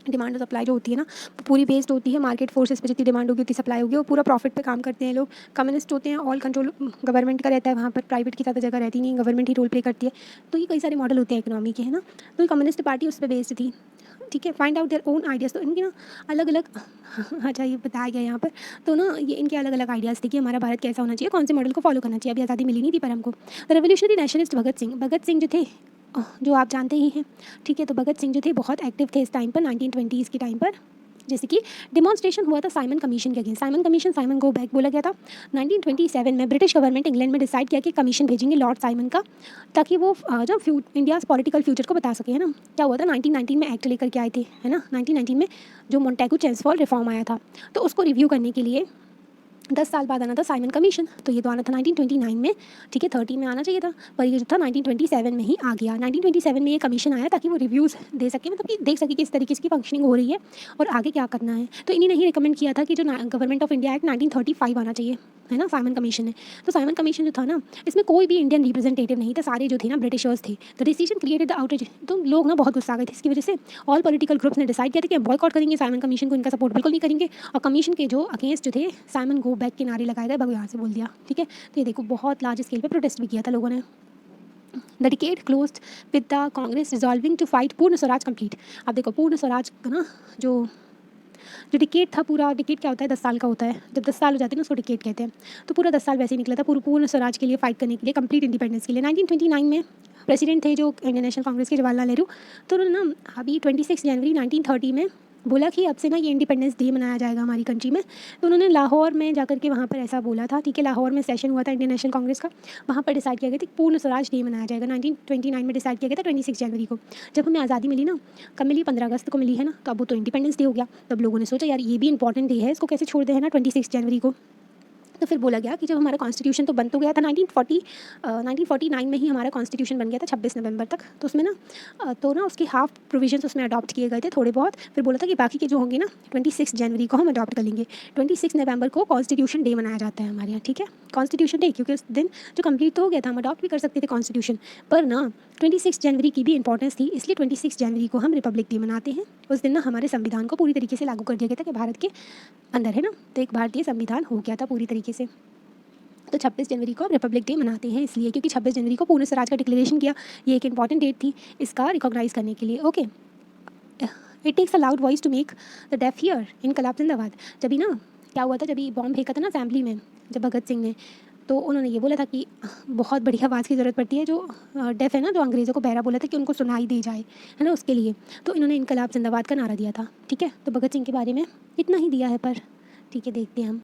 डिमांड और सप्लाई जो होती है ना, पूरी बेस्ड होती है मार्केट फोर्सेस पे, जितनी डिमांड होगी उतनी सप्लाई होगी, और पूरा प्रॉफिट पे काम करते हैं लोग। कम्युनिस्ट होते हैं, ऑल कंट्रोल गवर्नमेंट का रहता है, वहाँ पर प्राइवेट की ज़्यादा जगह रहती नहीं, गवर्नमेंट ही रोल प्ले करती है। तो ये कई सारे मॉडल होते हैं इकोनॉमी के, है ना। तो ये कम्युनिस्ट पार्टी उस पर बेस्ड थी, ठीक है। Find out their own ideas, तो इनके ना अलग अलग अच्छा ये बताया गया यहाँ पर, तो ना ये इनके अलग अलग आइडियाज़ थे कि हमारा भारत कैसा होना चाहिए, कौन से मॉडल को फॉलो करना चाहिए। अभी आज़ादी मिली नहीं थी पर हमको। रेवोल्यूशनरी नेशनलिस्ट भगत सिंह जो थे, जो आप जानते ही हैं, ठीक है। तो भगत सिंह जो थे बहुत एक्टिव थे इस टाइम पर, 1920s के टाइम पर। जैसे कि डिमॉन्स्ट्रेशन हुआ था साइमन कमीशन के अगेंस्ट। साइमन गो बैक बोला गया था। 1927 में ब्रिटिश गवर्नमेंट इंग्लैंड में डिसाइड किया कि कमीशन भेजेंगे लॉर्ड साइमन का, ताकि वो जो इंडियाज़ पॉलिटिकल फ्यूचर को बता सके, है ना। क्या हुआ था, 1919 में एक्ट लेकर के आए थे, है ना। 1919 में जो मोंटेगू चेम्सफोर्ड रिफॉर्म आया था, तो उसको रिव्यू करने के लिए 10 साल बाद आना था साइमन कमीशन। तो ये तो आना था 1929 में, ठीक है, 30 में आना चाहिए था, पर ये जो था 1927 में ही आ गया। 1927 में ये कमीशन आया ताकि वो रिव्यूज़ दे सके, मतलब कि देख सके कि इस तरीके की फंक्शनिंग हो रही है और आगे क्या करना है। तो इन्हीं ने ही रिकमेंड किया था कि जो गवर्नमेंट ऑफ इंडिया एक्ट 1935 आना चाहिए, है ना, साइमन कमीशन है। तो साइमन कमीशन जो था ना, इसमें कोई भी इंडियन रिप्रेजेंटेटिव नहीं था, सारे जो थे ना ब्रिटिशर्स थे। The decision created the outreach, तो लोग ना बहुत गुस्सा आ गए थे। इसकी वजह से ऑल पॉलिटिकल ग्रुप्स ने डिसाइड किया था कि हम बॉयकॉट करेंगे साइमन कमीशन को, इनका सपोर्ट बिल्कुल नहीं करेंगे। और कमीशन के जो अगेंस्ट जो थे, साइमन गो बैक के नारे लगाए गए, बगैर यहाँ से बोल दिया, ठीक है। तो ये देखो बहुत लार्ज स्केल पे प्रोटेस्ट भी किया था लोगों ने। The decade closed with the Congress resolving to fight Purna Swaraj complete. अब देखो पूर्ण स्वराज का ना जो डिकेड था, पूरा डिकेड क्या होता है, 10 साल का होता है। जब 10 साल हो जाते हैं ना उसको डिकेड कहते हैं। तो पूरा 10 साल वैसे ही निकला था, पूर्ण स्वराज के लिए फाइट करने के लिए, कंप्लीट इंडिपेंडेंस के लिए। 1929 में प्रेसिडेंट थे जो इंडियन नेशनल कांग्रेस के, जवाहरलाल नेहरू। तो उन्होंने ना अभी 26 जनवरी 1930 में बोला कि अब से ना ये इंडिपेंडेंस डे मनाया जाएगा हमारी कंट्री में। तो उन्होंने लाहौर में जाकर के वहाँ पर ऐसा बोला था, ठीक है। लाहौर में सेशन हुआ था इंडियन नेशनल कांग्रेस का, वहाँ पर डिसाइड किया गया था कि पूर्ण स्वराज डे मनाया जाएगा। 1929 में डिसाइड किया गया था 26 जनवरी को। जब हमें आज़ादी मिली ना, कब मिली, 15 अगस्त को मिली, है ना। तो अब वो तो इंडिपेंडेंस डे हो गया। तब लोगों ने सोचा यार ये भी इंपॉर्टेंट डे है, इसको कैसे छोड़ दे, है ना, 26 जनवरी को। तो फिर बोला गया कि जब हमारा कॉन्स्टिट्यूशन तो बन तो गया था 1949 में ही हमारा कॉन्स्टिट्यूशन बन गया था 26 नवंबर तक। तो उसमें ना तो ना उसके हाफ प्रोविजंस उसमें अडॉप्ट किए गए थे थोड़े बहुत। फिर बोला था कि बाकी के जो होंगे ना 26 जनवरी को हम अडॉप्ट कर लेंगे। 26 नवंबर को कॉन्स्टिट्यूशन डे मनाया जाता है हमारे यहाँ, ठीक है, कॉन्स्टिट्यूशन डे, क्योंकि उस दिन जो कंप्लीट तो हो गया था, हम अडॉप्ट भी कर सकते थे कॉन्स्टिट्यूशन, पर ना 26 जनवरी की भी इंपॉर्टेंस थी, इसलिए 26 जनवरी को हम रिपब्लिक डे मनाते हैं। उस दिन ना हमारे संविधान को पूरी तरीके से लागू कर दिया गया था कि भारत के अंदर है ना, तो एक भारतीय संविधान हो गया था पूरी तरीके से। तो 26 जनवरी को हम रिपब्लिक डे मनाते हैं इसलिए क्योंकि 26 जनवरी को पूर्ण स्वराज का डिक्लेरेशन किया, ये एक इंपॉर्टेंट डेट थी इसका रिकॉग्नाइज करने के लिए। Okay, it takes a loud voice to make the deaf hear Inquilab Zindabad. जब ना क्या हुआ था, जब बॉम्ब फेंका था ना असेंबली में जब भगत सिंह ने, तो उन्होंने ये बोला था कि बहुत बड़ी आवाज़ की ज़रूरत पड़ती है, जो डेफ है ना, जो अंग्रेज़ों को बहरा बोला था कि उनको सुनाई दे जाए, है ना, उसके लिए। तो इन्होंने इनकलाब जिंदाबाद का नारा दिया था, ठीक है। तो भगत सिंह के बारे में इतना ही दिया है, पर ठीक है, देखते हैं हम।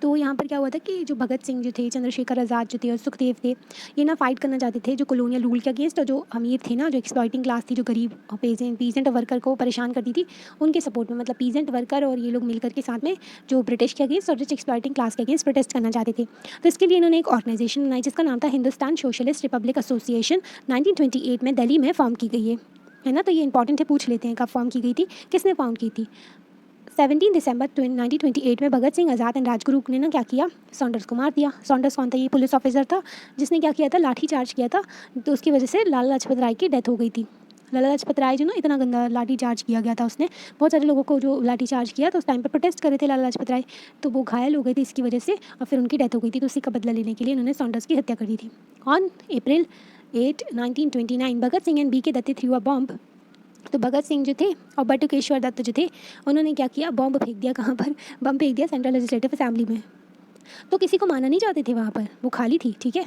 तो यहाँ पर क्या हुआ था कि जो भगत सिंह जो थे, चंद्रशेखर आज़ाद जो थे और सुखदेव थे, ये ना फाइट करना चाहते थे जो कॉलोनियल रूल के अगेंस्ट, और जो अमीर थे ना, जो एक्सप्लॉइटिंग क्लास थी, जो गरीब पीजेंट वर्कर को परेशान करती थी, उनके सपोर्ट में, मतलब पीजेंट वर्कर और ये लोग मिलकर के साथ में जो ब्रिटिश के अगेंस्ट और रिच एक्सप्लॉइटिंग क्लास के अगेंस्ट प्रोटेस्ट करना चाहते थे। तो इसके लिए इन्होंने एक ऑर्गेनाइजेशन बनाई जिसका नाम था हिंदुस्तान सोशलिस्ट रिपब्लिक एसोसिएशन, 1928 में दिल्ली में फॉर्म की गई है ना। तो ये इंपॉर्टेंट है, पूछ लेते हैं कब फॉर्म की गई थी, किसने फॉर्म की थी। 17 दिसंबर 1928 में भगत सिंह, आज़ाद एंड राजगुरु ने ना क्या किया, सॉन्डर्स को मार दिया। सॉन्डर्स कौन था, ये पुलिस ऑफिसर था जिसने क्या किया था, लाठी चार्ज किया था। तो उसकी वजह से लाला लाजपत राय की डेथ हो गई थी। लाला लाजपत राय जो ना, इतना गंदा लाठी चार्ज किया गया था उसने, बहुत सारे लोगों को जो लाठी चार्ज किया, तो उस टाइम पर प्रोटेस्ट करे थे लाला लाजपत राय, तो वो घायल हो गए थे इसकी वजह से, और फिर उनकी डेथ हो गई थी। तो उसी का बदला लेने के लिए उन्होंने सॉन्डर्स की हत्या कर दी थी। On April 8, 1929 Bhagat Singh and BK Dutt through a bomb. तो भगत सिंह जो थे और बटुकेश्वर दत्त जो थे, उन्होंने क्या किया, बॉम्ब फेंक दिया। कहाँ पर बम फेंक दिया, सेंट्रल लेजिस्लेटिव असेंबली में। तो किसी को मारना नहीं चाहते थे वहाँ पर, वो खाली थी, ठीक है।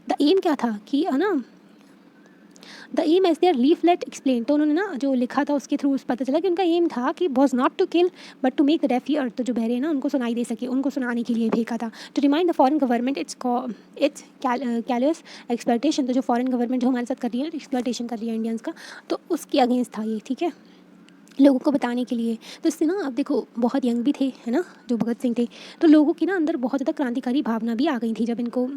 द एम क्या था कि है ना, the aim as their leaflet explain, तो उन्होंने ना जो लिखा था उसके थ्रू पता चला कि उनका एम था कि was not to kill but to make the deaf hear, तो जो बहरे हैं ना उनको सुनाई दे सके, उनको सुनाने के लिए फेंका था। To remind the foreign government its callous exploitation, तो जो फॉरेन गवर्नमेंट जो हमारे साथ कर रही है, एक्सप्लॉइटेशन कर रही है इंडियंस का, तो उसके अगेंस्ट था ये, ठीक है, लोगों को बताने के लिए। तो इससे ना, आप देखो बहुत यंग भी थे, है ना, जो भगत सिंह थे, तो लोगों की ना अंदर बहुत ज़्यादा क्रांतिकारी भावना भी आ गई थी जब इनको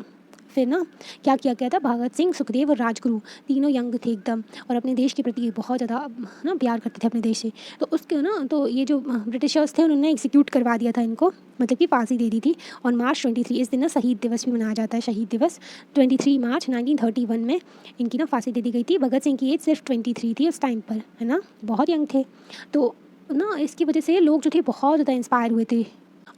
फिर ना क्या किया गया था। भगत सिंह, सुखदेव और राजगुरु तीनों यंग थे एकदम, और अपने देश के प्रति बहुत ज़्यादा ना प्यार करते थे अपने देश से। तो उसके ना, तो ये जो ब्रिटिशर्स थे उन्होंने एग्जीक्यूट करवा दिया था इनको, मतलब कि फांसी दे दी थी। और मार्च 23, इस दिन ना शहीद दिवस भी मनाया जाता है, शहीद दिवस 23 मार्च 1931 में इनकी ना फांसी दे दी गई थी। भगत सिंह की एज सिर्फ 23 थी उस टाइम पर, है ना, बहुत यंग थे। तो ना इसकी वजह से लोग जो थे बहुत ज़्यादा इंस्पायर हुए थे,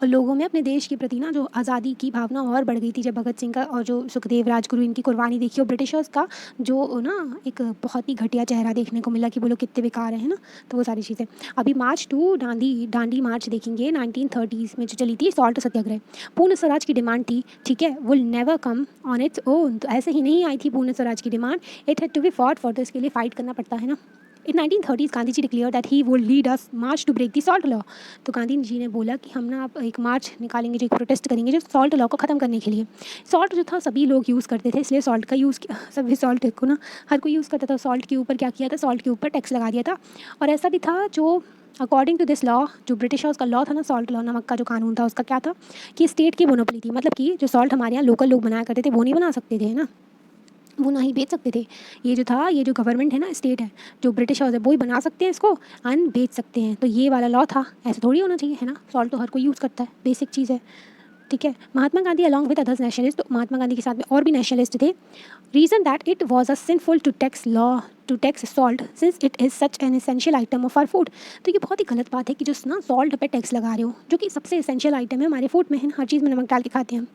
और लोगों में अपने देश के प्रति ना जो आज़ादी की भावना और बढ़ गई थी जब भगत सिंह का और जो सुखदेव, राजगुरु, इनकी कुर्बानी देखी, और ब्रिटिशर्स का जो ना एक बहुत ही घटिया चेहरा देखने को मिला कि वो लोग कितने बेकार हैं, ना। तो वो सारी चीज़ें अभी मार्च टू दांडी मार्च देखेंगे 1930s में जो चली थी, सॉल्ट सत्याग्रह। पूर्ण स्वराज की डिमांड थी, ठीक है, will never come on its own, तो ऐसे ही नहीं आई थी पूर्ण स्वराज की demand, it had to be fought for, तो इसके लिए फाइट करना पड़ता है ना। In 1930s Gandhi ji declare that he would lead us march to break the salt law, तो गांधी जी ने बोला कि हम ना आप एक मार्च निकालेंगे, जो एक प्रोटेस्ट करेंगे जो सॉल्ट लॉ को ख़त्म करने के लिए। सॉल्ट जो था सभी लोग यूज़ करते थे, इसलिए सॉल्ट का यूज़ किया, सभी सॉल्ट को ना हर कोई यूज़ करता था। सॉल्ट के ऊपर क्या किया था, सॉल्ट के ऊपर टैक्स लगा दिया था। और ऐसा भी था जो अकॉर्डिंग टू दिस लॉ, जो ब्रिटिशर्स का लॉ था ना, सॉल्ट लॉ, नमक का जो कानून था, उसका क्या था कि स्टेट की मोनोपोली थी, मतलब कि जो सॉल्ट हमारे यहाँ लोकल लोग बनाया करते थे वो नहीं बना सकते थे, है ना, वो ना ही बेच सकते थे। ये जो था, ये जो गवर्नमेंट है ना, स्टेट है, जो ब्रिटिशर्स है, वो ही बना सकते हैं इसको, अन बेच सकते हैं। तो ये वाला लॉ था, ऐसा थोड़ी होना चाहिए, है ना। सॉल्ट तो हर कोई यूज़ करता है, बेसिक चीज़ है, ठीक है। Mahatma Gandhi along with others nationalist, तो महात्मा गांधी के साथ में और भी नेशनलिस्ट थे। Reason that it was a sinful to tax salt since it is such an essential item of our food, तो ये बहुत ही गलत बात है कि जो ना सॉल्ट पे टैक्स लगा रहे हो, जो कि सबसे एसेंशियल आइटम है हमारे फूड में, है ना, हर चीज़ में नमक डाल के खाते हैं हम,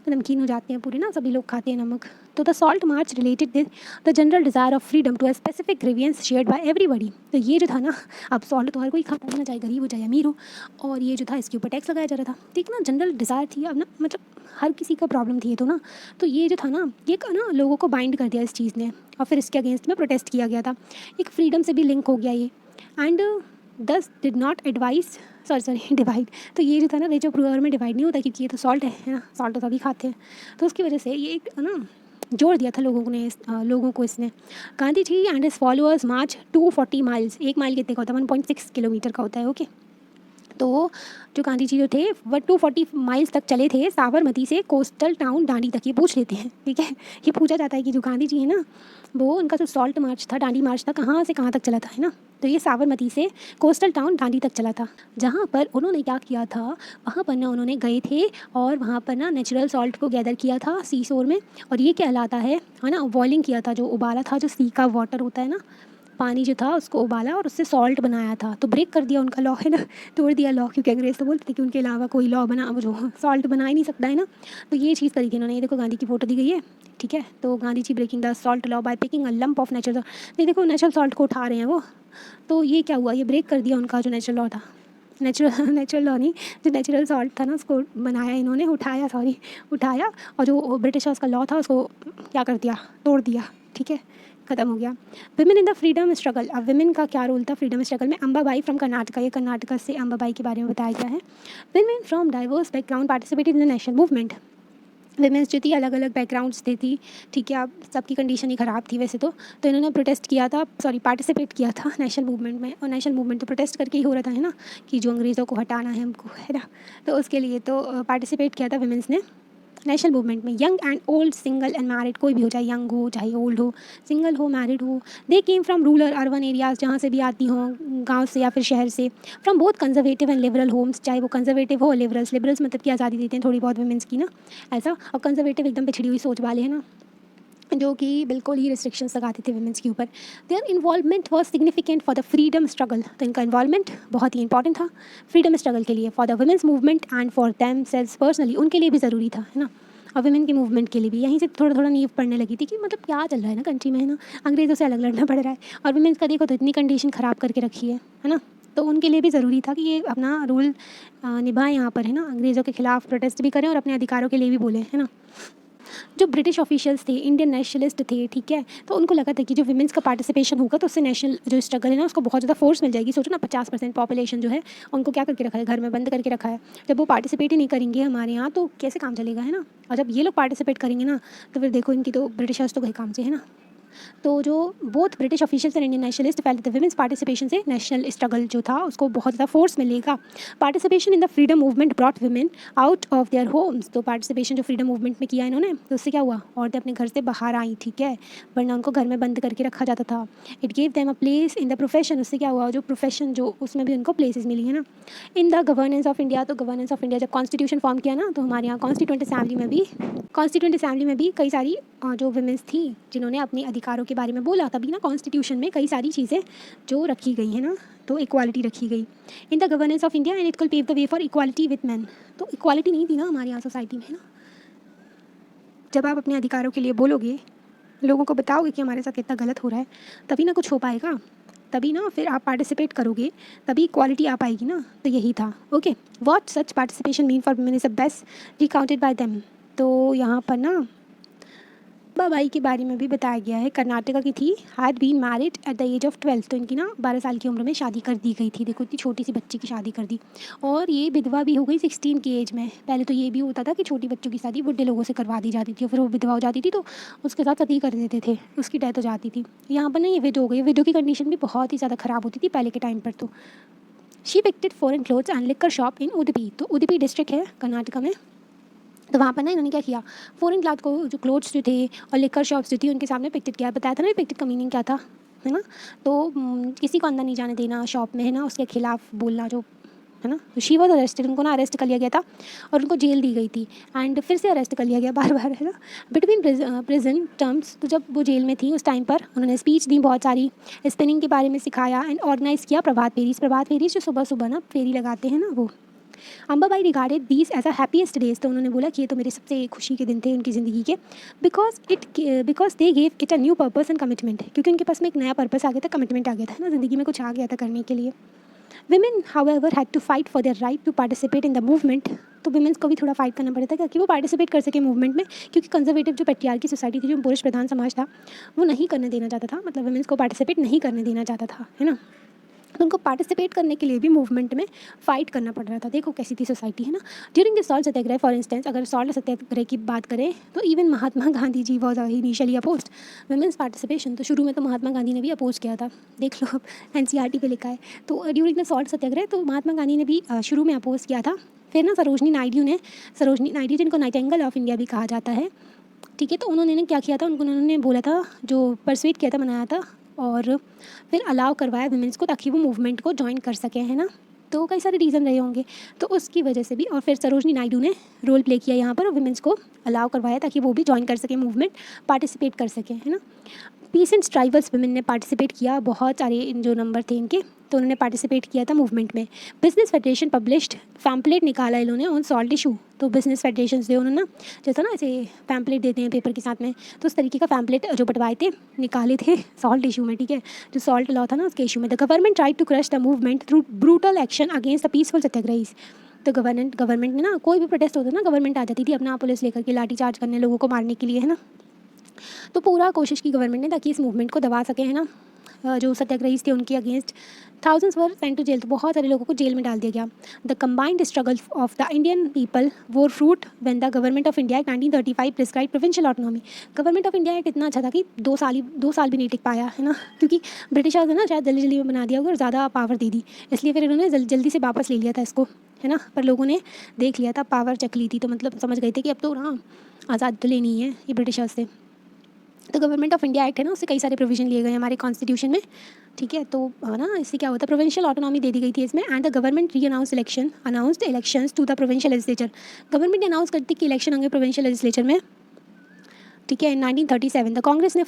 तो नमकीन हो जाते हैं पूरे ना, सभी लोग खाते हैं नमक। तो the salt march related with the general desire of freedom to a specific grievance shared by everybody, तो ये जो था ना, अब सॉल्ट तो हर कोई खाता है ना, चाहे गरीब हो चाहे अमीर हो, और ये जो था इसके ऊपर टैक्स लगाया जा रहा था, ठीक ना, जनरल डिज़ायर थी, अब ना मतलब हर किसी का प्रॉब्लम थी ये तो ना। तो ये जो था ना, ये ना लोगों को बाइंड कर दिया इस चीज़ ने, और फिर इसके अगेंस्ट में प्रोटेस्ट किया गया था, एक फ्रीडम से भी लिंक हो गया ये। एंड दस did not advice sorry divide, तो ये जो था ना, रिच और पुअर में डिवाइड नहीं होता, क्योंकि ये तो सॉल्ट है ना, सॉल्ट तो सभी खाते हैं, तो उसकी वजह से ये एक ना जोड़ दिया था लोगों को इसने। Gandhi ji and his followers march 240 miles, 1 mile कितने का होता है, 1.6 किलोमीटर का होता है, ओके। तो जो गांधी जी जो थे वो 240 माइल्स तक चले थे साबरमती से कोस्टल टाउन दांडी तक। ये पूछ लेते हैं, ठीक है, ये पूछा जाता है कि जो गांधी जी है ना, वो उनका जो सॉल्ट मार्च था, दांडी मार्च था, कहाँ से कहाँ तक चला था, है ना। तो ये साबरमती से कोस्टल टाउन दांडी तक चला था, जहाँ पर उन्होंने क्या किया था, वहाँ पर ना उन्होंने गए थे और वहाँ पर ना नेचुरल सॉल्ट को गैदर किया था सी शोर में, और ये कहलाता है ना, बॉइलिंग किया था, जो उबाला था, जो सी का वाटर होता है ना, पानी जो था उसको उबाला और उससे सॉल्ट बनाया था। तो ब्रेक कर दिया उनका लॉ, है ना, तोड़ दिया लॉ, क्योंकि अंग्रेज़ तो बोलते थे कि उनके अलावा कोई लॉ बना जो सॉल्ट बना ही नहीं सकता, है ना। तो ये चीज़ करी थी उन्होंने। ये देखो गांधी की फ़ोटो दी गई है, ठीक है। तो Gandhi ji breaking the salt law by picking a lump of natural, ये देखो नेचुरल सॉल्ट को उठा रहे हैं वो। तो ये क्या हुआ, ये ब्रेक कर दिया उनका जो नेचुरल लॉ था, नेचुरल लॉ नहीं, जो नेचुरल सॉल्ट था ना उसको बनाया इन्होंने, उठाया, और जो ब्रिटिशर्स का लॉ था उसको क्या कर दिया, तोड़ दिया, ठीक है, ख़त्म हो गया। Women in the freedom struggle, अब विमेन का क्या रोल था फ्रीडम स्ट्रगल में। अम्बाबाई फ्रॉम कर्नाटका, ये कर्नाटका से अम्बाबाई के बारे में बताया गया है। Women from diverse background participated in the national movement, women's जो थी अलग अलग बैकग्राउंड से थी, ठीक है। अब सबकी कंडीशन ही ख़राब थी वैसे तो इन्होंने प्रोटेस्ट किया था, पार्टिसिपेट किया था नेशनल मूवमेंट में। और नेशनल मूवमेंट तो प्रोटेस्ट करके ही हो रहा था, है ना, कि जो अंग्रेज़ों को हटाना है हमको, है ना। तो उसके लिए तो पार्टिसिपेट किया था विमेंस ने नेशनल मूवमेंट में। Young and old, single and married, कोई भी हो, चाहे यंग हो, चाहे ओल्ड हो, सिंगल हो, मैरिड हो। They came from rural urban areas, जहाँ से भी आती हों, गांव से या फिर शहर से। From both conservative and liberal homes, चाहे वो कंजर्वेटिव हो, लिबरल्स मतलब कि आज़ादी देते हैं थोड़ी बहुत वुमेंस की ना, ऐसा। और कंजर्वेटिव एकदम पिछड़ी हुई सोच वाले हैं ना, जो कि बिल्कुल ही रिस्ट्रिक्शंस लगाते थे वुमेंस के ऊपर। Their involvement was significant for the freedom struggle, तो इनका इन्वॉल्वमेंट बहुत ही इंपॉर्टेंट था फ्रीडम स्ट्रगल के लिए। For the women's movement and for themselves personally, उनके लिए भी ज़रूरी था, है ना। और वुमेन के मूवमेंट के लिए भी यहीं से थोड़ा थोड़ा नींव पड़ने लगी थी कि मतलब क्या चल रहा है ना कंट्री में, है ना, अंग्रेज़ों से अलग लड़ना पड़ रहा है। और वुमेंस का देखो तो इतनी कंडीशन ख़राब करके रखी है ना। तो उनके लिए भी ज़रूरी था कि ये अपना रोल निभाएं यहाँ पर, है ना, अंग्रेज़ों के खिलाफ प्रोटेस्ट भी करें और अपने अधिकारों के लिए भी बोलें, है ना। जो ब्रिटिश ऑफिशियल्स थे, इंडियन नेशनलिस्ट थे, ठीक है, तो उनको लगा था कि जो विमेंस का पार्टिसिपेशन होगा तो उससे नेशनल जो स्ट्रगल है ना उसको बहुत ज़्यादा फोर्स मिल जाएगी। सोचो ना, 50% पॉपुलेशन जो है उनको क्या करके रखा है, घर में बंद करके रखा है। जब वो पार्टिसिपेट ही नहीं करेंगे हमारे यहाँ तो कैसे काम चलेगा, है ना। और जब ये लोग पार्टिसिपेट करेंगे ना तो फिर देखो इनकी तो ब्रिटिशर्स तो गए काम से, है ना। तो जो both British officials and Indian nationalist फैलते थे विमेंस पार्टिसिपेशन से नेशनल स्ट्रगल जो था उसको बहुत ज़्यादा फोर्स मिलेगा। Participation in the freedom movement brought women out of their homes, तो पार्टिसिपेशन जो फ्रीडम मूवमेंट में किया इन्होंने तो उससे क्या हुआ, औरतें अपने घर से बाहर आई, ठीक है, वरना उनको घर में बंद करके रखा जाता था। It gave them a place in the profession, उससे क्या हुआ, जो प्रोफेशन जो उसमें भी उनको प्लेसेस मिली, है ना। In the governance of India, तो गवर्नेंस ऑफ इंडिया जब कॉन्स्टिट्यूशन फॉर्म किया ना तो हमारे यहाँ कॉन्स्टिट्यूंट असेंबली में भी कई सारी जो वुमेंस थी जिन्होंने अपने अधिकारों के बारे में बोला, तभी ना कॉन्स्टिट्यूशन में कई सारी चीज़ें जो रखी गई हैं ना, तो इक्वालिटी रखी गई in the governance of India and it will pave the way for equality with man. तो इक्वालिटी नहीं थी ना हमारे यहाँ सोसाइटी में, है ना। जब आप अपने अधिकारों के लिए बोलोगे, लोगों को बताओगे कि हमारे साथ कितना गलत हो रहा है, तभी ना कुछ हो पाएगा, तभी ना फिर आप पार्टिसिपेट करोगे, तभी इक्वालिटी आ पाएगी ना। तो यही था। Okay, what such participation mean for women is the best recounted bye them. तो यहाँ पर ना बाबाई के बारे में भी बताया गया है। कर्नाटका की थी, had been married at the age of 12, तो इनकी ना 12 साल की उम्र में शादी कर दी गई थी। देखो इतनी छोटी सी बच्ची की शादी कर दी, और ये विधवा भी हो गई 16 की एज में। पहले तो ये भी होता था कि छोटी बच्चों की शादी बुढ़े लोगों से करवा दी जाती थी, और फिर वो विधवा हो जाती थी तो उसके साथ सती कर देते थे, उसकी डेथ हो जाती थी। यहाँ पर ना ये विधो हो गई, विधो की कंडीशन भी बहुत ही ज़्यादा ख़राब होती थी पहले के टाइम पर। तो she picked foreign clothes and liquor shop in Udupi, तो उडुपी डिस्ट्रिक्ट है कर्नाटका में। तो वहाँ पर ना इन्होंने क्या किया, फॉरेन क्लॉथ को जो क्लोथ्स जो थे और लिकर शॉप्स जो थी उनके सामने पिक्टेड किया। बताया था ना पिक्टेड का मीनिंग क्या था, है ना। तो किसी को अंदर नहीं जाने देना शॉप में, है ना, उसके खिलाफ बोलना जो, है ना। तो शी वॉज अरेस्टेड, उनको ना अरेस्ट कर लिया गया था और उनको जेल दी गई थी, एंड फिर से अरेस्ट कर लिया गया बार बार, है ना, बिटवीन प्रिजन टर्म्स। तो जब वो जेल में थी उस टाइम पर उन्होंने स्पीच दी बहुत सारी, स्पिनिंग के बारे में सिखाया एंड ऑर्गेनाइज़ किया प्रभात फेरीज जो सुबह सुबह ना फेरी लगाते हैं ना वो। Ambabai regarded these as a happiest days, तो उन्होंने बोला कि ये तो मेरे सबसे खुशी के दिन थे उनकी ज़िंदगी के, because they gave it a new purpose and commitment, क्योंकि उनके पास में एक नया पर्पस आ गया था, कमिटमेंट आ गया था ना, ज़िंदगी में कुछ आ गया था करने के लिए। Women however had to fight for their right to participate in the movement, तो वुमेन्स को भी थोड़ा फाइट करना पड़ता था कि वो पार्टिसिपेट कर सके मूवमेंट में, क्योंकि कंजर्वेटिव जो पेट्रियार्की सोसाइटी थी, जो पुरुष प्रधान समाज था, वो नहीं करने देना चाहता था, मतलब वुमेन्स को पार्टिसिपेट नहीं करने देना चाहता था, है ना। तो उनको पार्टिसिपेट करने के लिए भी मूवमेंट में फ़ाइट करना पड़ रहा था। देखो कैसी थी सोसाइटी, है ना। During the salt satyagraha for instance, अगर सॉल्ट सत्याग्रह की बात करें तो even Mahatma Gandhi ji was initially opposed women's participation. तो शुरू में तो महात्मा गांधी ने भी अपोज किया था, देख लो अब NCERT पे लिखा है। तो ड्यूरिंग द सॉल्ट सत्याग्रह तो महात्मा गांधी ने भी शुरू में अपोज किया था। फिर ना सरोजनी नायडू जिनको नाइटिंगेल ऑफ इंडिया भी कहा जाता है, ठीक है, तो उन्होंने क्या किया था, उन्होंने बोला था, जो परसुएट किया था, मनाया था, और फिर अलाउ करवाया वुमेंस को ताकि वो मूवमेंट को ज्वाइन कर सकें, है ना। तो कई सारे रीज़न रहे होंगे, तो उसकी वजह से भी, और फिर सरोजनी नायडू ने रोल प्ले किया यहाँ पर और वुमेंस को अलाउ करवाया ताकि वो भी ज्वाइन कर सकें मूवमेंट, पार्टिसिपेट कर सकें, है ना। पीसेंट ट्राइबल्स वुमेन ने पार्टिसिपेट किया, बहुत सारे जो नंबर थे इनके, तो उन्होंने पार्टिसिपेट किया था मूवमेंट में। बिजनेस फेडरेशन पब्लिश्ड पैम्पलेट निकाला इन्होंने ऑन सॉल्ट इशू। तो बिजनेस फेडरेशन से उन्होंने जैसा ना ऐसे पैम्पलेट देते हैं पेपर के साथ में, तो उस तरीके का पैम्पलेट जो बंटवाए थे, निकाले थे सॉल्ट इशू में, ठीक है, जो सॉल्ट लॉ था ना उसके इशू में। The government tried to crush the movement through brutal action against the peaceful satyagrahis. तो गवर्नमेंट ने ना, कोई भी प्रोटेस्ट होता ना, गवर्नमेंट आ जाती थी अपना पुलिस लेकर के लाठी चार्ज करने, लोगों को मारने के लिए, है ना। तो पूरा कोशिश की गवर्नमेंट ने ताकि इस मूवमेंट को दबा सके, है ना। जो सत्याग्रहीज थे उनके against thousands were sent to jail, तो बहुत सारे लोगों को जेल में डाल दिया गया। The combined struggle of the Indian people bore fruit when the government of India act 1935 prescribe provincial autonomy. Government of India act इतना अच्छा था कि 2 साल भी नहीं टिक पाया, है ना, क्योंकि ब्रिटिशर्स ने ना शायद जल्दी में बना दिया होगा और ज़्यादा पावर दे दी, इसलिए फिर इन्होंने जल्दी से वापस ले लिया था इसको, है ना। पर लोगों ने देख लिया था, पावर चख ली थी, तो मतलब समझ गए थे कि अब तो ना आज़ाद तो लेनी है ये ब्रिटिशर्स से। तो गवर्नमेंट ऑफ इंडिया एक्ट है ना, उससे कई सारे प्रोविजन लिए गए हमारे कॉन्स्टिट्यूशन में, ठीक है। तो ना इससे क्या होता है, प्रोविंशियल ऑटोनॉमी दे दी गई थी इसमें। And the government reannounced elections to the provincial legislature. Government ने अनाउंस करती कि इलेक्शन होंगे प्रोविंशियल लेजिस्लेचर में, ठीक है, इन 1937। द कांग्रेस ने,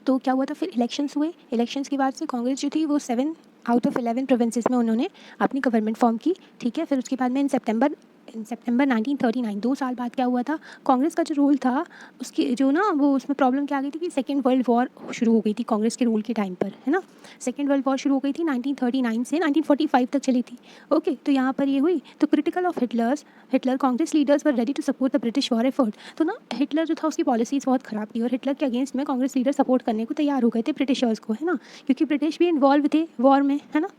तो क्या हुआ था फिर, इलेक्शंस हुए, इलेक्शंस के बाद से कांग्रेस जो थी वो 7 आउट ऑफ 11 प्रोविंसेस में उन्होंने अपनी गवर्नमेंट फॉर्म की, ठीक है। फिर उसके बाद में इन सितंबर 1939, 2 साल बाद क्या हुआ था, कांग्रेस का जो रूल था उसकी जो ना वो उसमें प्रॉब्लम क्या आ गई थी कि सेकेंड वर्ल्ड वॉर शुरू हो गई थी कांग्रेस के रूल के टाइम पर, है ना। सेकेंड वर्ल्ड वॉर शुरू हो गई थी 1939 से 1945 तक चली थी, ओके। तो यहाँ पर ये हुई, तो critical of Hitler Congress leaders were ready to support the British war effort. तो ना हिटलर जो था उसकी पॉलिसीज़ बहुत ख़राब थी और हिटलर के अगेंस्ट में कांग्रेस लीडर सपोर्ट करने को तैयार हो गए थे ब्रिटिशर्स को, है ना, क्योंकि ब्रिटिश भी इन्वॉल्व थे वॉर में, है ना।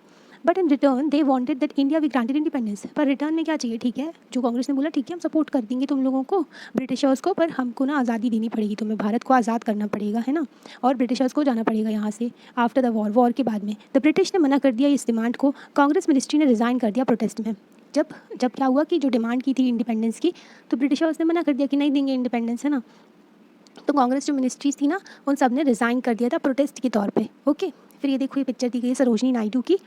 But in return they wanted that India we granted independence. पर रिटर्न में क्या चाहिए, ठीक है, जो कांग्रेस ने बोला ठीक है हम सपोर्ट कर देंगे तुम लोगों को, ब्रिटिशर्स को, पर हमको ना आज़ादी देनी पड़ेगी, तुम्हें भारत को आज़ाद करना पड़ेगा, है ना, और ब्रिटिशर्स को जाना पड़ेगा यहाँ से आफ्टर द वॉर के बाद में। द ब्रिटिश ने मना कर दिया इस डिमांड को, कांग्रेस मिनिस्ट्री ने रिज़ाइन कर दिया प्रोटेस्ट में। जब क्या हुआ कि जो डिमांड की थी इंडिपेंडेंस की, तो ब्रिटिशर्स ने मना कर दिया कि नहीं देंगे इंडिपेंडेंस, है ना। तो कांग्रेस जो मिनिस्ट्रीज थी ना उन सब ने रिज़ाइन कर दिया था प्रोटेस्ट के तौर पे, ओके। फिर ये देखो, ये पिक्चर दी गई है सरोजनी नायडू की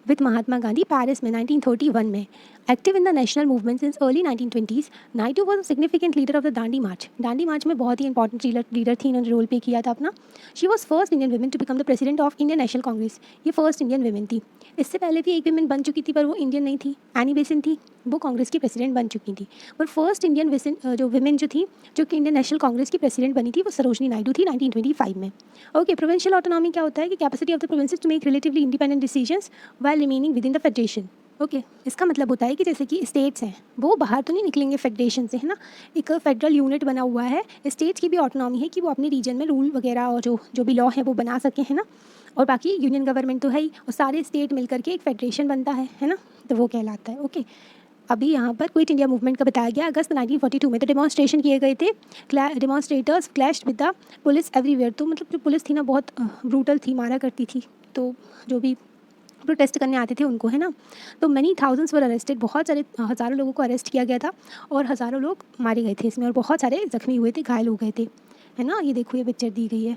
विद महात्मा गांधी पेरिस में 1931 में। Active in the national movement since early 1920s, Naidu was a significant leader of the Dandi march में बहुत ही इंपॉर्टेंट लीडर थी, इन्होंने रोल प्ले किया था अपना। She was first Indian women to become the president of Indian National Congress. ये फर्स्ट इंडियन वुमेन थी, इससे पहले भी एक वुमेन बन चुकी थी पर वो इंडियन नहीं थी, एनी बेसेंट थी, वो कांग्रेस की प्रेसिडेंट बन चुकी थी। और फर्स्ट इंडियन जो वुमेन जो थी जो कि इंडियन नेशनल कांग्रेस की प्रेसिडेंट बनी थी वो सरोजनी नायडू थी 1925 में, ओके। प्रोविंशियल ऑटोनॉमी क्या होता है कि capacity of the provinces to make relatively independent decisions while remaining within the federation, okay. इसका मतलब होता है कि जैसे कि स्टेट्स हैं वो बाहर तो नहीं निकलेंगे फेडरेशन से, है ना, एक फेडरल यूनिट बना हुआ है, स्टेट्स की भी ऑटोनॉमी है कि वो अपने रीजन में रूल वगैरह और जो भी लॉ है वो बना सकें, है ना। और बाकी यूनियन गवर्नमेंट तो है ही, और सारे स्टेट मिलकर के एक फेडरेशन बनता है ना, तो वो कहलाता है, ओके। अभी यहाँ पर क्विट इंडिया मूवमेंट का बताया गया अगस्त 1942 में। तो डेमोन्स्ट्रेशन किए गए थे, demonstrators clashed with the police everywhere. तो मतलब जो पुलिस थी ना बहुत ब्रूटल थी, मारा करती थी, तो जो भी प्रोटेस्ट करने आते थे उनको, है ना। तो मैनी थाउजेंड्स वर अरेस्टेड, बहुत सारे हज़ारों लोगों को अरेस्ट किया गया था और हज़ारों लोग मारे गए थे इसमें, और बहुत सारे जख्मी हुए थे, घायल हो गए थे, है ना। ये देखो, ये पिक्चर दी गई है।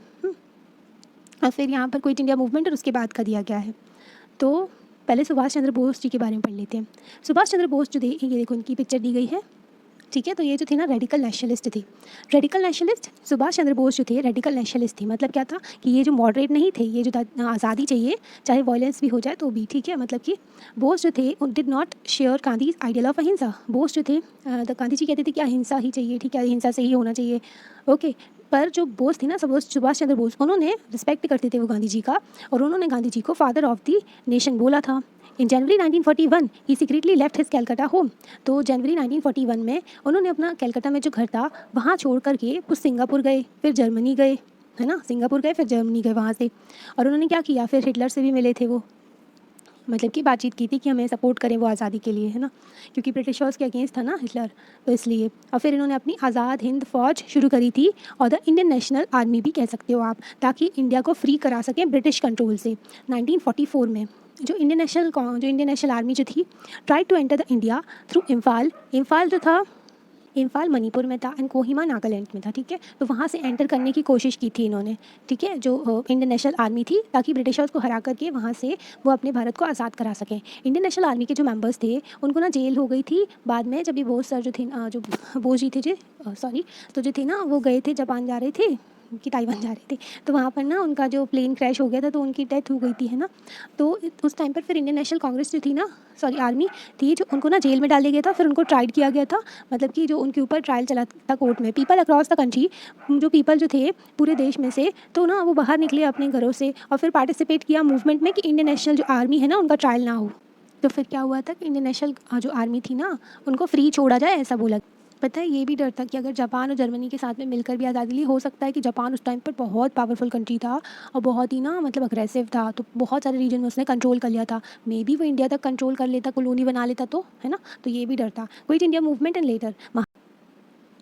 और फिर यहाँ पर क्विट इंडिया मूवमेंट और उसके बाद का दिया गया है। तो पहले सुभाष चंद्र बोस जी के बारे में पढ़ लेते हैं। सुभाष चंद्र बोस जो ये देखो उनकी पिक्चर दी गई है, ठीक है। तो ये जो थी ना रेडिकल नेशनलिस्ट थी, रेडिकल नेशनलिस्ट सुभाष चंद्र बोस जो थे रेडिकल नेशनलिस्ट थे। मतलब क्या था कि ये जो मॉडरेट नहीं थे, ये जो आज़ादी चाहिए चाहे वायलेंस भी हो जाए तो भी, ठीक है। मतलब कि बोस जो थे did not share Gandhi ideal of अहिंसा। बोस जो थे गांधी जी कहते थे कि अहिंसा ही चाहिए, ठीक है, अहिंसा से ही होना चाहिए, ओके। पर जो बोस थी ना सुभाष चंद्र बोस, उन्होंने रिस्पेक्ट करते थे वो गांधी जी का, और उन्होंने गांधी जी को फादर ऑफ द नेशन बोला था। इन जनवरी 1941 ही secretly left his Calcutta home. तो जनवरी 1941 में उन्होंने अपना कैलकाटा में जो घर था वहाँ छोड़ करके वो सिंगापुर गए, फिर जर्मनी गए, है ना, सिंगापुर गए, फिर जर्मनी गए वहाँ से। और उन्होंने क्या किया, फिर हिटलर से भी मिले थे वो, मतलब कि बातचीत की थी कि हमें सपोर्ट करें वो आज़ादी के लिए, है ना, क्योंकि ब्रिटिशर्स के अगेंस्ट था ना हिटलर, तो इसलिए। और फिर इन्होंने अपनी आज़ाद हिंद फ़ौज शुरू करी थी, और द इंडियन नेशनल आर्मी भी कह सकते हो आप, ताकि इंडिया को फ्री करा सकें ब्रिटिश कंट्रोल से। 1944 में जो इंडियन नेशनल आर्मी जो थी, try to enter the India through Imphal. Imphal जो था, इम्फाल मणिपुर में था, एंड कोहिमा नागालैंड में था, ठीक है। तो वहाँ से एंटर करने की कोशिश की थी इन्होंने, ठीक है, जो इंडियन नेशनल आर्मी थी, ताकि ब्रिटिशर्स को हरा करके वहाँ से वो अपने भारत को आज़ाद करा सकें। इंडियन नेशनल आर्मी के जो मेंबर्स थे उनको ना जेल हो गई थी बाद में, जब ये बोस सर जो थे जो बोस जी थे जी, सॉरी, तो जो थे ना वो गए थे जापान जा रहे थे कि ताइवान जा रहे थे, तो वहाँ पर ना उनका जो प्लेन क्रैश हो गया था, तो उनकी डेथ हो गई थी, है ना। तो उस टाइम पर फिर इंडियन नेशनल कांग्रेस जो थी ना, सॉरी आर्मी थी, जो उनको ना जेल में डाल दिया गया था, फिर उनको ट्राइड किया गया था, मतलब कि जो उनके ऊपर ट्रायल चला था कोर्ट में। पीपल अक्रॉस द कंट्री, जो पीपल जो थे पूरे देश में से, तो ना वो बाहर निकले अपने घरों से, और फिर पार्टिसिपेट किया मूवमेंट में कि इंडियन नेशनल जो आर्मी है ना उनका ट्रायल ना हो। तो फिर क्या हुआ था कि इंडियन नेशनल जो आर्मी थी ना उनको फ्री छोड़ा जाए, ऐसा बोला। पता है, ये भी डर था कि अगर जापान और जर्मनी के साथ में मिलकर भी आज़ादी ली, हो सकता है कि जापान उस टाइम पर बहुत पावरफुल कंट्री था और बहुत ही ना मतलब अग्रेसिव था, तो बहुत सारे रीजन में उसने कंट्रोल कर लिया था। मे बी वो इंडिया तक कंट्रोल कर लेता, कॉलोनी बना लेता, तो है ना, तो ये भी डर था। Quit India movement and later,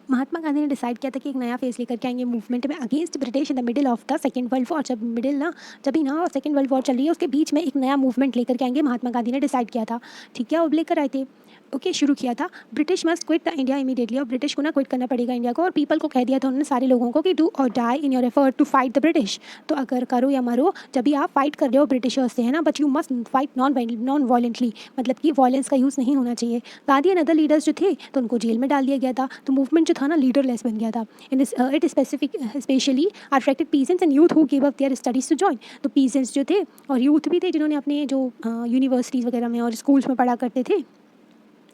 Mahatma Gandhi ने डिसाइड किया था कि एक नया फेस लेकर के आएंगे मूवमेंट में against British in the middle of the second world war. जब ही ना सेकेंड वर्ल्ड वॉर चल रही है, उसके बीच में एक नया मूवमेंट लेकर के आएंगे, महात्मा गांधी ने डिसाइड किया था, ठीक है। और लेकर आए थे, ओके, शुरू किया था, British must quit the India immediately, और ब्रिटिश को ना क्विट करना पड़ेगा इंडिया को। और पीपल को कह दिया था उन्होंने, सारे लोगों को, कि do or die in your effort to fight the British. तो अगर करो या मरो, जब भी आप फाइट कर रहे हो ब्रिटिशर्स से, है ना, but you must fight non violently, मतलब कि वायलेंस का यूज़ नहीं होना चाहिए। गांधी एंड अदर लीडर्स जो थे, तो उनको जेल में डाल दिया गया था, तो मूवमेंट जो था ना लीडरलेस बन गया था। It specially attracted peasants and youth who give up their studies to join. तो पीसेंट्स जो थे और यूथ भी थे, जिन्होंने अपने जो यूनिवर्सिटीज़ वगैरह में और स्कूल्स में पढ़ा करते थे,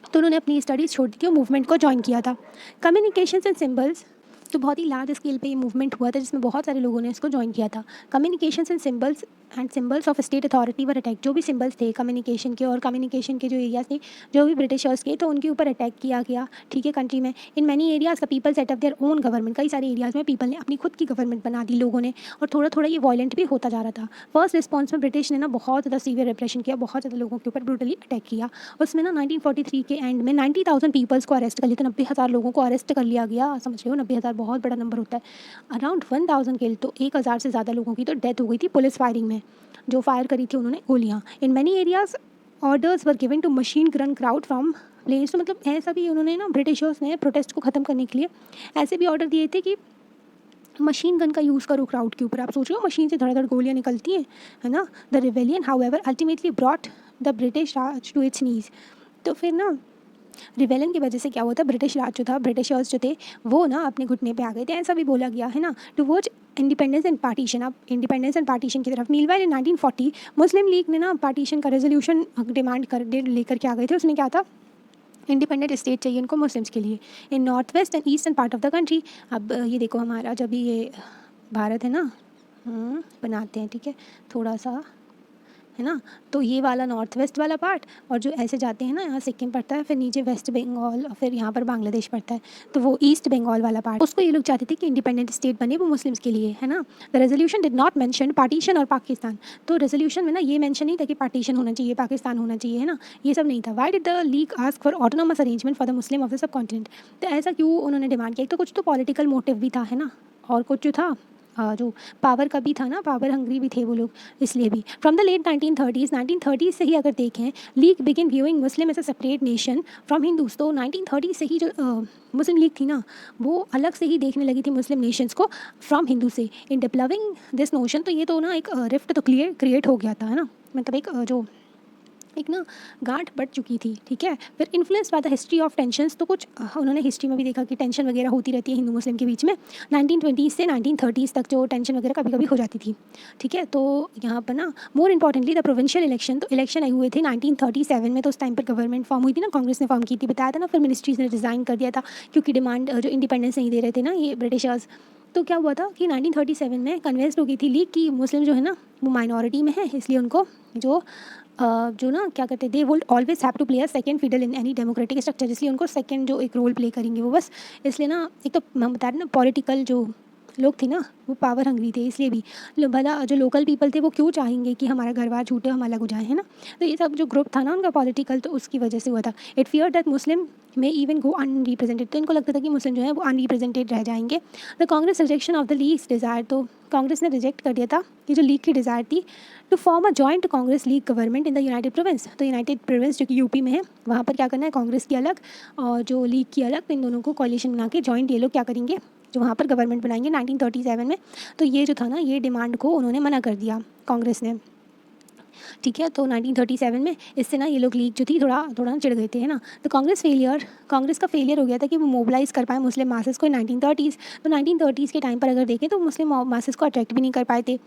तो उन्होंने अपनी स्टडीज़ छोड़ दी थी और मूवमेंट को ज्वाइन किया था। कम्युनिकेशंस एंड सिंबल्स, तो बहुत ही लार्ज स्केल पे ये मूवमेंट हुआ था, जिसमें बहुत सारे लोगों ने इसको ज्वाइन किया था। Communications and symbols of state authority were attack, जो भी सिंबल्स थे कम्युनिकेशन के, और कम्युनिकेशन के जो एरियाज थे जो भी ब्रिटिशर्स के, तो उनके ऊपर अटैक किया गया, ठीक है, कंट्री में। इन many areas the people set up their own government, कई सारे एरियाज में पीपल ने अपनी खुद की गवर्नमेंट बना दी लोगों ने, और थोड़ा थोड़ा ये वॉयलेंट भी होता जा रहा था। फर्स्ट रिस्पॉन्स में ब्रिटिश ने ना बहुत ज़्यादा सीवियर रिप्रेशन किया, बहुत ज़्यादा लोगों के ऊपर ब्रूटली अटैक किया। उसमें ना 1943 के एंड में 90,000 पीपल्स को अरेस्ट कर लिया था, 90,000 लोगों को अरेस्ट कर लिया गया, समझ रहे हो, 90,000 बहुत बड़ा नंबर होता है। अराउंड 1000 किल, तो 1000 से ज़्यादा लोगों की तो डेथ हो गई थी पुलिस फायरिंग में, जो फायर करी थी उन्होंने गोलियाँ। In many areas orders were given to machine gun crowd from planes, तो मतलब ऐसा भी उन्होंने ना, ब्रिटिशर्स ने प्रोटेस्ट को ख़त्म करने के लिए ऐसे भी ऑर्डर दिए थे कि मशीन गन का यूज़ करो क्राउड के ऊपर। आप सोच रहे हो, मशीन से धड़ गोलियाँ निकलती हैं, है ना। The rebellion however ultimately brought the British Raj to its knees. तो फिर ना रिवेलन की वजह से क्या हुआ था, ब्रिटिश राज जो था, ब्रिटिशर्स जो थे वो ना अपने घुटने पे आ गए थे, ऐसा भी बोला गया, है ना। टुवर्ड्स इंडिपेंडेंस एंड पार्टीशन, अब इंडिपेंडेंस एंड पार्टीशन की तरफ। मीनवाइल इन 1940 मुस्लिम लीग ने ना पार्टीशन का रेजोल्यूशन डिमांड कर लेकर के आ गए थे। उसमें क्या था, इंडिपेंडेंट स्टेट चाहिए उनको मुस्लिम्स के लिए in north west and eastern part of the country. अब ये देखो, हमारा जब ये भारत है ना, बनाते हैं, ठीक है, थोड़ा सा, है ना, तो ये वाला नॉर्थ वेस्ट वाला पार्ट, और जो ऐसे जाते हैं ना, यहाँ सिक्किम पड़ता है, फिर नीचे वेस्ट बंगाल, और फिर यहाँ पर बांग्लादेश पड़ता है, तो वो ईस्ट बंगाल वाला पार्ट, उसको ये लोग चाहते थे कि इंडिपेंडेंट स्टेट बने वो मुस्लिम्स के लिए, है ना। The resolution did not mention partition और पाकिस्तान, तो रेजोल्यूशन में ना ये मेंशन नहीं था कि पार्टीशन होना चाहिए, पाकिस्तान होना चाहिए, है ना, ये सब नहीं था। Why did the league ask for autonomous arrangement for the Muslim of the sub continent, तो ऐसा क्यों उन्होंने डिमांड किया। एक तो कुछ तो पॉलिटिकल मोटिव भी था, है ना, और कुछ जो था जो पावर का भी था ना, पावर हंग्री भी थे वो लोग, इसलिए भी। फ्रॉम द लेट 1930s से ही अगर देखें, League begin viewing Muslim as a separate nation from Hindus, तो 1930 से ही जो मुस्लिम लीग थी ना, वो अलग से ही देखने लगी थी मुस्लिम नेशंस को फ्रॉम हिंदू से। इन डेवलपिंग दिस नोशन, तो ये तो ना एक रिफ्ट तो क्रिएट हो गया था, है ना, मतलब एक ना गांठ बढ़ चुकी थी, ठीक है। फिर influence by the history of tensions, तो कुछ उन्होंने हिस्ट्री में भी देखा कि टेंशन वगैरह होती रहती है हिंदू मुस्लिम के बीच में। 1920s से 1930s तक जो टेंशन वगैरह कभी कभी हो जाती थी, ठीक है। तो यहाँ पर ना more importantly the provincial election, तो इलेक्शन आए हुए थे 1937 में, तो उस टाइम पर गवर्नमेंट फॉर्म हुई थी ना, कांग्रेस ने फॉर्म की थी, बताया था ना। फिर मिनिस्ट्रीज ने रिज़ाइन कर दिया था क्योंकि डिमांड जो इंडिपेंडेंस नहीं दे रहे थे ना ये ब्रिटिशर्स। तो क्या हुआ था कि 1937 में कन्विंस्ड हो गई थी लीग कि मुस्लिम जो है ना वो माइनॉरिटी में है, इसलिए उनको जो ना क्या कहते हैं, they would always have to play a second fiddle in any democratic structure, इसलिए उनको सेकंड जो एक रोल प्ले करेंगे वो, बस इसलिए ना, एक तो हम बता रहे ना पॉलिटिकल जो लोग थे ना वो पावर हंग्री थे, इसलिए भी भला जो लोकल पीपल थे वो क्यों चाहेंगे कि हमारा घर बार छूटे, हम अलग हो जाए, है ना। तो ये सब जो ग्रुप था ना उनका पॉलिटिकल, तो उसकी वजह से हुआ था। इट फियर दैट मुस्लिम में इवन गो अनरिप्रेजेंटेड, तो इनको लगता था कि मुस्लिम जो है वो अनरिप्रेजेंटेड रह जाएंगे। The Congress rejection of the leagues desire, तो कांग्रेस ने रिजेक्ट कर दिया था ये जो लीग की डिज़ायर थी to form a joint Congress League government in the United Province. तो यूनाइटेड प्रोविंस जो कि यूपी में है, वहाँ पर क्या करना है, कांग्रेस की अलग और जो लीग की अलग, तो इन दोनों को कोalition बना के जॉइंट ये लोग क्या करेंगे, जो वहाँ पर गवर्नमेंट बनाएंगे 1937 में। तो ये जो था ना ये डिमांड को उन्होंने मना कर दिया कांग्रेस ने, ठीक है। तो 1937 में इससे ना ये लोग लीग जो थी थोड़ा थोड़ा चिढ़ गए थे, है ना। तो कांग्रेस का फेलियर हो गया था कि वो मोबिलाइज़ कर पाए मुस्लिम मासेस को 1930s। तो 1930s के टाइम पर अगर देखें तो मुस्लिम मासेस को अट्रैक्ट भी नहीं कर पाए थे।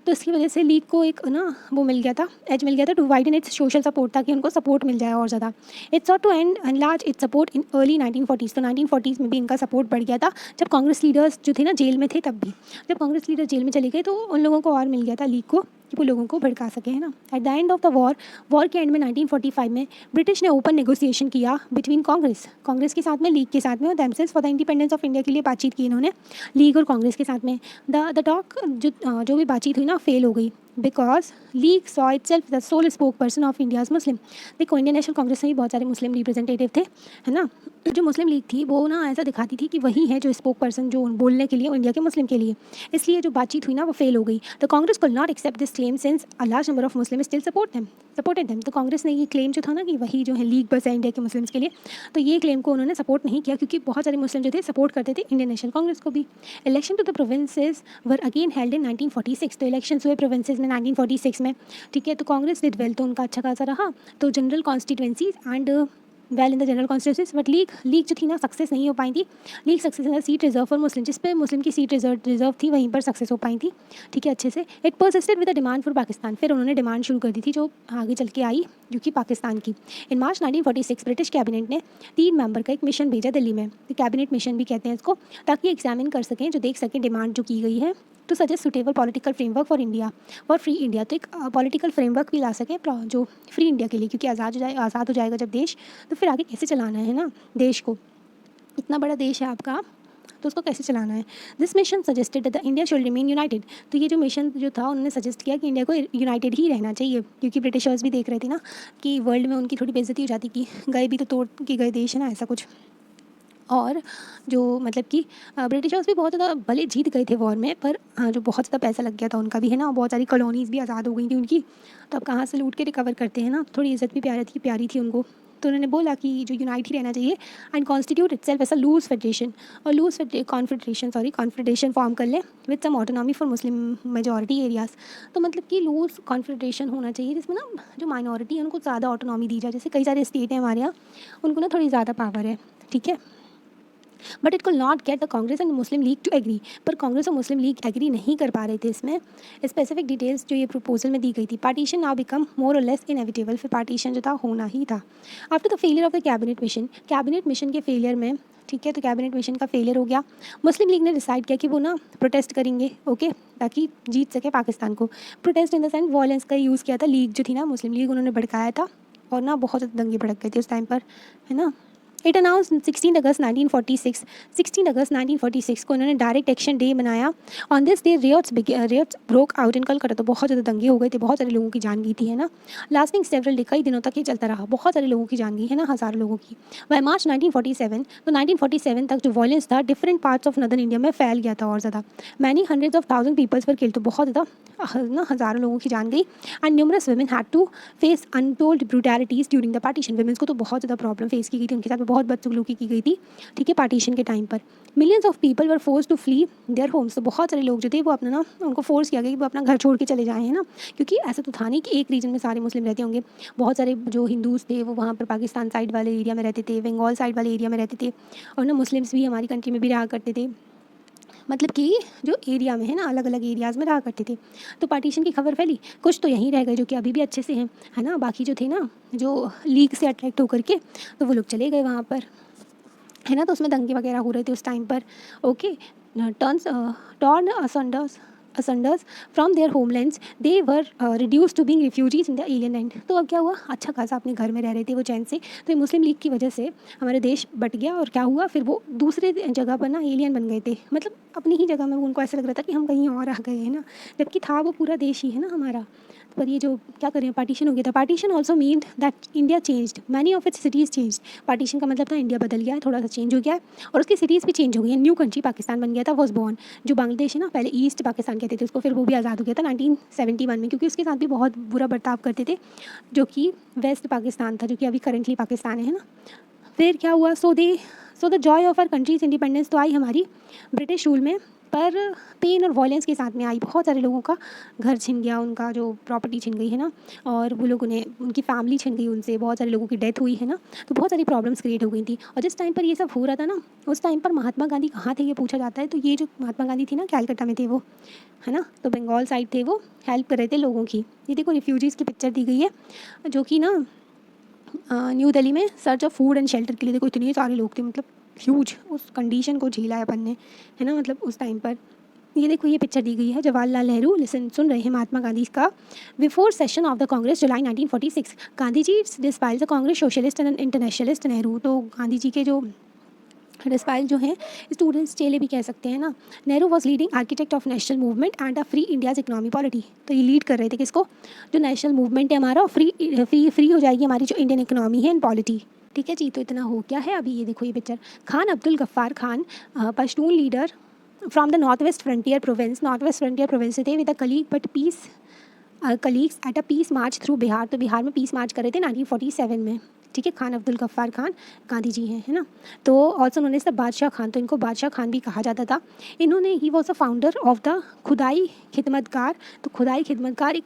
तो इसकी वजह से लीग को एक ना वो मिल गया था, एज मिल गया था to widen its social support, ताकि उनको सपोर्ट मिल जाए और ज़्यादा। Its sought to enlarge its support in early 1940s। तो 1940s में भी इनका सपोर्ट बढ़ गया था, जब कांग्रेस लीडर्स जो थे ना जेल में थे तब भी। जब कांग्रेस लीडर जेल में चले गए तो उन लोगों को और मिल गया था लीग को कि वो लोगों को भड़का सके, है ना। Eight the end of the war के एंड में 1945 में ब्रिटिश ने ओपन नेगोशिएशन किया बिटवीन कांग्रेस के साथ में, लीग के साथ में, और themselves for the independence of India के लिए बातचीत की इन्होंने लीग और कांग्रेस के साथ में। द टॉक जो भी बातचीत हुई ना फेल हो गई, because league saw itself the sole spokesperson of India's Muslim. देखो इंडियन नेशनल कांग्रेस में भी बहुत सारे मुस्लिम रिप्रेजेंटेटिव थे, है ना। जो मुस्लिम लीग थी वो ना ऐसा दिखाती थी कि वही है जो स्पोक पर्सन जो बोलने के लिए इंडिया के मुस्लिम के लिए, इसलिए जो बातचीत हुई ना वो फेल हो गई। तो कांग्रेस को not accept this claim since a large number of Muslim still supported them. तो कांग्रेस ने ये क्लेम जो था ना कि वही जो है लीग बस है इंडिया के मुस्लिम्स के लिए, तो ये क्लेम को उन्होंने सपोर्ट नहीं किया, क्योंकि बहुत सारे मुस्लिम जो थे सपोर्ट करते थे इंडियन नेशनल कांग्रेस को भी। Election to the provinces were again held in 1946। तो इलेक्शन हुए प्रोविंसेस में 1946 में, ठीक है। तो कांग्रेस डिड वेल, तो उनका अच्छा खासा रहा। तो general constituencies and well in the general constituencies, but league जो थी ना सक्सेस नहीं हो पाई थी। League success in the seat reserve for Muslim, जिस पे मुस्लिम की सीट रिजर्व थी वहीं पर सक्सेस हो पाई थी, ठीक है, अच्छे से। It persisted with the demand for Pakistan, फिर उन्होंने डिमांड शुरू कर दी थी जो आगे चल के आई, जो कि पाकिस्तान की। इन मार्च 1946 ब्रिटिश कैबिनेट ने 3 मेंबर का एक मिशन भेजा दिल्ली में, कैबिनेट मिशन भी कहते हैं इसको, ताकि एग्जामिन कर सकें, जो देख सकें डिमांड जो की गई है, to suggest suitable political framework for free India. तो एक पॉलिटिकल फ्रेमवर्क भी ला सकें जो फ्री इंडिया के लिए, क्योंकि आज़ाद हो जाएगा जब देश, तो फिर आगे कैसे चलाना है ना देश को, इतना बड़ा देश है आपका, तो उसको कैसे चलाना है। This mission suggested the India should remain United. तो ये जो मिशन जो था उन्होंने सजेस्ट किया कि इंडिया को यूनाइटेड ही रहना चाहिए, क्योंकि ब्रिटिशर्स भी देख रहे थे ना कि वर्ल्ड में उनकी थोड़ी बेइज्जती हो जाती कि गए भी तो तोड़ के गए देश है ना, ऐसा कुछ। और जो मतलब कि ब्रिटिशर्स भी बहुत ज़्यादा भले जीत गए थे वॉर में, पर जो बहुत ज़्यादा पैसा लग गया था उनका भी, है ना, बहुत सारी कॉलोनीज़ भी आज़ाद हो गई थी उनकी, तो अब कहाँ से लूट के रिकवर करते हैं ना, थोड़ी इज्जत भी प्यारी थी उनको। तो उन्होंने बोला कि जो यूनाइट ही रहना चाहिए and constitute itself as a loose federation, और कॉन्फेडरेशन फॉर्म कर ले with some autonomy for Muslim majority areas. तो मतलब कि लूज कॉन्फेडरेशन होना चाहिए जिसमें ना जो माइनॉरिटी है उनको ज़्यादा ऑटोनॉमी दी जाए, जैसे कई सारे स्टेट हैं हमारे यहाँ, उनको ना थोड़ी ज़्यादा पावर है, ठीक है। But it could not get the Congress and Muslim League to agree, पर कांग्रेस और मुस्लिम लीग एग्री नहीं कर पा रहे थे इसमें। स्पेसिफिक डिटेल्स जो ये प्रपोजल में दी गई थी, पार्टीशन नाउ बिकम मोर और लेस इनएविटेबल, फिर पार्टीशन जो था होना ही था। After the failure of the cabinet mission के फेलियर में, ठीक है, तो कैबिनेट मिशन का फेलियर हो गया, मुस्लिम लीग ने डिसाइड किया कि वो ना प्रोटेस्ट करेंगे, ओके, ताकि जीत सके पाकिस्तान को। Protest in the sense violence का यूज़ किया था, लीग जो थी ना मुस्लिम लीग, उन्होंने भड़काया था, और ना बहुत दंगे भड़क गए थे उस टाइम पर, है ना। इट अनाउंस 16 अगस्त 1946 को इन्होंने डायरेक्ट एक्शन डे बनाया। On this day riots broke out in Calcutta, तो बहुत ज़्यादा दंगे हो गए थे, बहुत सारे लोगों की जान गई थी, है ना। लास्टिंग सेवरल डे, कई दिनों तक ये चलता रहा, बहुत सारे लोगों की जान गई, है ना, हज़ारों लोगों की। बाय मार्च 1947, तो 1947 तक जो वॉयलेंस था different parts of northern India में फैल गया था और ज़्यादा। Many hundreds of thousand peoples were killed, तो बहुत ज़्यादा ना हज़ारों लोगों की जान गई। And numerous women had to face untold brutalities during the partition, women's को तो बहुत ज़्यादा प्रॉब्लम फेस की गई थी, उनके साथ बहुत बदसलूकी की गई थी, ठीक है, पार्टीशन के टाइम पर। Millions of people were force to flee their homes, तो बहुत सारे लोग जो थे वो अपना ना उनको फोर्स किया गया कि वो अपना घर छोड़ के चले जाएँ, है ना, क्योंकि ऐसा तो था नहीं कि एक रीजन में सारे मुस्लिम रहते होंगे, बहुत सारे जो हिंदूज़ थे वो वहाँ पर पाकिस्तान साइड वाले एरिया में रहते थे, बंगाल साइड वाले एरिया में रहते थे, और ना मुस्लिम्स भी हमारी कंट्री में भी रहा करते थे, मतलब कि जो एरिया में है ना अलग अलग एरियाज़ में रहा करते थे। तो पार्टीशन की खबर फैली, कुछ तो यहीं रह गए जो कि अभी भी अच्छे से हैं, है ना, बाकी जो थे ना जो लीग से अट्रैक्ट होकर के, तो वो लोग चले गए वहाँ पर, है ना। तो उसमें दंगे वगैरह हो रहे थे उस टाइम पर, okay. Torn asunders asunders from their homelands they were reduce to being refugees in the alien land. तो अब क्या हुआ, अच्छा खासा अपने घर में रह रहे थे वो चैन से, तो ये मुस्लिम लीग की वजह से हमारे देश बट गया और क्या हुआ, फिर वो दूसरे जगह पर ना एलियन बन गए थे, मतलब अपनी ही जगह में उनको ऐसा लग रहा था कि हम कहीं और आ गए हैं ना, जबकि था वो पूरा देश ही है ना हमारा। पर ये जो क्या करें, पार्टीशन हो गया था। Partition also meant that India changed, many of its cities changed. Partition का मतलब था इंडिया बदल गया है, थोड़ा सा चेंज हो गया है और उसकी सिटीज़ भी चेंज हो गई है। न्यू कंट्री पाकिस्तान बन गया था, वॉज बॉर्न। जो बांग्लादेश है ना, पहले ईस्ट पाकिस्तान कहते थे उसको, फिर वो भी आज़ाद हो गया था 1971 में, क्योंकि उसके साथ भी बहुत बुरा बर्ताव करते थे, जो कि वेस्ट पाकिस्तान था, जो कि अभी करंटली पाकिस्तान है ना। फिर क्या हुआ, so the joy of our countries independence तो आई हमारी ब्रिटिश रूल में, पर पेन और वॉयलेंस के साथ में आई। बहुत सारे लोगों का घर छिन गया, उनका जो प्रॉपर्टी छिन गई है ना, और वो लोगों ने, उनकी फैमिली छिन गई उनसे, बहुत सारे लोगों की डेथ हुई है ना, तो बहुत सारी प्रॉब्लम्स क्रिएट हो गई थी। और जिस टाइम पर ये सब हो रहा था ना, उस टाइम पर महात्मा गांधी कहाँ थे ये पूछा जाता है, तो ये जो महात्मा गांधी थी ना, कैलकाटा में थे वो, है ना, तो बंगाल साइड थे वो, हेल्प कर रहे थे लोगों की। ये देखो रिफ्यूजीज़ की पिक्चर दी गई है, जो कि ना न्यू दिल्ली में search of food and shelter के लिए, देखो इतने सारे लोग थे, मतलब ह्यूज, उस कंडीशन को झेला है अपन ने, है ना, मतलब उस टाइम पर। ये देखो ये पिक्चर दी गई है, जवाहरलाल नेहरू लिसन सुन रहे हैं महात्मा गांधी का। Before session of the Congress July 1946, Gandhi ji disciple the Congress socialist and internationalist Nehru. तो गांधी जी के जो डिस्पाइल जो हैं, स्टूडेंट्स चेले भी कह सकते हैं ना। Nehru was leading architect of national movement and a free India's economy polity. तो ये लीड कर रहे थे किसको, जो नेशनल मूवमेंट है हमारा, फ्री हो जाएगी हमारी जो इंडियन इकोनॉमी है इन पॉलिटी। ठीक है जी, तो इतना हो क्या है अभी, ये देखो ये picture. Khan Abdul Ghaffar Khan, Pashtun leader from the North West Frontier Province से थे, with a colleague but peace colleagues at a peace march through Bihar. तो बिहार में पीस मार्च कर रहे थे 1947 में। ठीक है, खान अब्दुल गफ्फार खान गांधी जी हैं, है ना। तो ऑल्सो नोन एज द बादशाह खान, तो इनको बादशाह खान भी कहा जाता था। इन्होंने, he was a founder of the खुदाई खिदमतगार। तो खुदाई खिदमतगार एक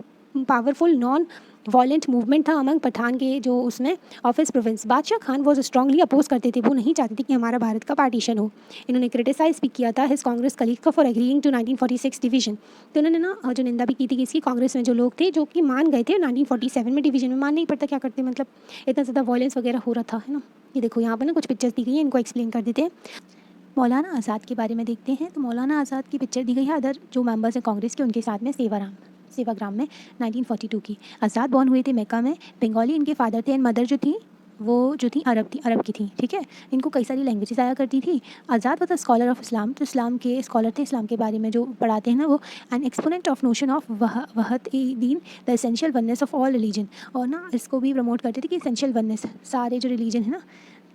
पावरफुल नॉन वॉलेंट मूवमेंट था अमंग पठान के जो उसमें ऑफिस प्रोविंस। बादशाह खान वॉज स्ट्रांगली अपोज करते थे, वो नहीं चाहते थे कि हमारा भारत का पार्टीशन हो। इन्होंने क्रिटिसाइज भी किया था हिज कांग्रेस कलीग का फॉर एग्रीइंग टू 1946 डिवीजन। तो इन्होंने ना जो निंदा भी की थी कि इसकी, कांग्रेस में जो लोग थे जो कि मान गए थे 1947 में डिवीजन में, मान नहीं पड़ता क्या करते, मतलब इतना ज़्यादा वॉयलेंस वगैरह हो रहा था, है ना। ये देखो यहाँ पर ना कुछ पिक्चर्स दी गई हैं, इनको एक्सप्लेन कर देते हैं। मौलाना आज़ाद के बारे में देखते हैं। तो मौलाना आज़ाद की पिक्चर दी गई है, अदर जो मेंबर्स हैं कांग्रेस के, उनके साथ में सेवाग्राम में 1942 की। आज़ाद बॉर्न हुए थे मक्का में, बंगाली इनके फादर थे, एंड मदर जो थी वो जो थी अरब की थी। ठीक है, इनको कई सारी लैंग्वेजेस आया करती थी। Azad was a scholar of Islam, तो इस्लाम के स्कॉलर थे, इस्लाम के बारे में जो पढ़ाते हैं ना वो। And exponent of notion of वहत ए दीन, the essential oneness of all religion. और ना इसको भी प्रमोट करते थे कि एसेंशियल वननेस, सारे जो रिलीजन है ना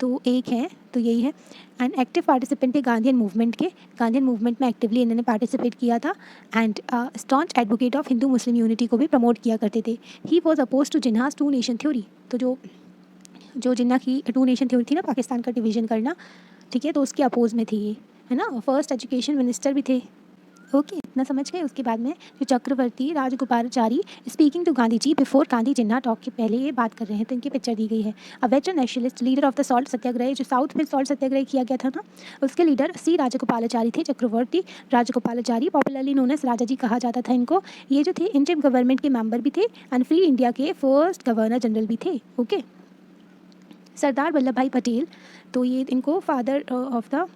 तो एक है, तो यही है। एंड एक्टिव पार्टिसिपेंट थे गांधीयन मूवमेंट के, गांधीयन मूवमेंट में एक्टिवली इन्होंने पार्टिसिपेट किया था। And staunch advocate of Hindu Muslim unity को भी प्रमोट किया करते थे। He was oppose to Jinnah's two nation theory. तो जो जिन्ना की टू नेशन थ्योरी थी ना, पाकिस्तान का डिवीजन करना, ठीक है, तो उसके अपोज में थी ये, है ना। फर्स्ट एजुकेशन मिनिस्टर भी थे। ओके, इतना समझ गए। उसके बाद में जो Chakravarti Rajagopalachari speaking to Gandhi ji before Gandhi Jinnah talk के पहले ये बात कर रहे हैं, तो इनकी पिक्चर दी गई है। A veteran nationalist leader of the salt satyagraha, जो साउथ में सॉल्ट सत्याग्रह किया गया था ना, उसके लीडर सी राजगोपालाचारी थे। चक्रवर्ती राजगोपालाचारी, पॉपुलरली नोन एज राजा जी कहा जाता था इनको। ये जो थे इंडियन गवर्नमेंट के मेंबर भी थे एंड फ्री इंडिया के फर्स्ट गवर्नर जनरल भी थे। ओके, सरदार वल्लभ भाई पटेल, तो ये इनको फादर ऑफ द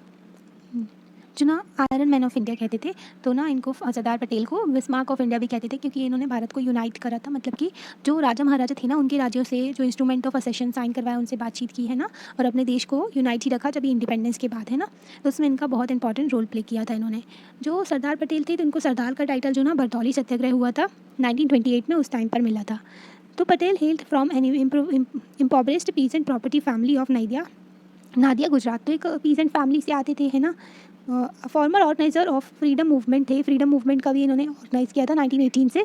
जो ना आयरन मैन ऑफ इंडिया कहते थे। तो ना इनको सरदार पटेल को बिस्मार्क ऑफ इंडिया भी कहते थे, क्योंकि इन्होंने भारत को यूनाइट करा था। मतलब कि जो राजा महाराजा थे ना, उनके राज्यों से जो इंस्ट्रूमेंट ऑफ असेशन साइन करवाया, उनसे बातचीत की है ना, और अपने देश को यूनाइट ही रखा जब इंडिपेंडेंस के बाद, है ना। तो उसमें इनका बहुत इंपॉर्टेंट रोल प्ले किया था इन्होंने। जो सरदार पटेल थे, तो इनको सरदार का टाइटल जो ना बरदौली सत्याग्रह हुआ था 1928 में, उस टाइम पर मिला था। तो Patel hailed from an impoverished peasant property family of Nadia Gujarat. तो एक पीसेंट फैमिली से आते थे, है ना। Former organiser of freedom movement थे, फ्रीडम मूवमेंट का भी इन्होंने ऑर्गेनाइज किया था 1918 से।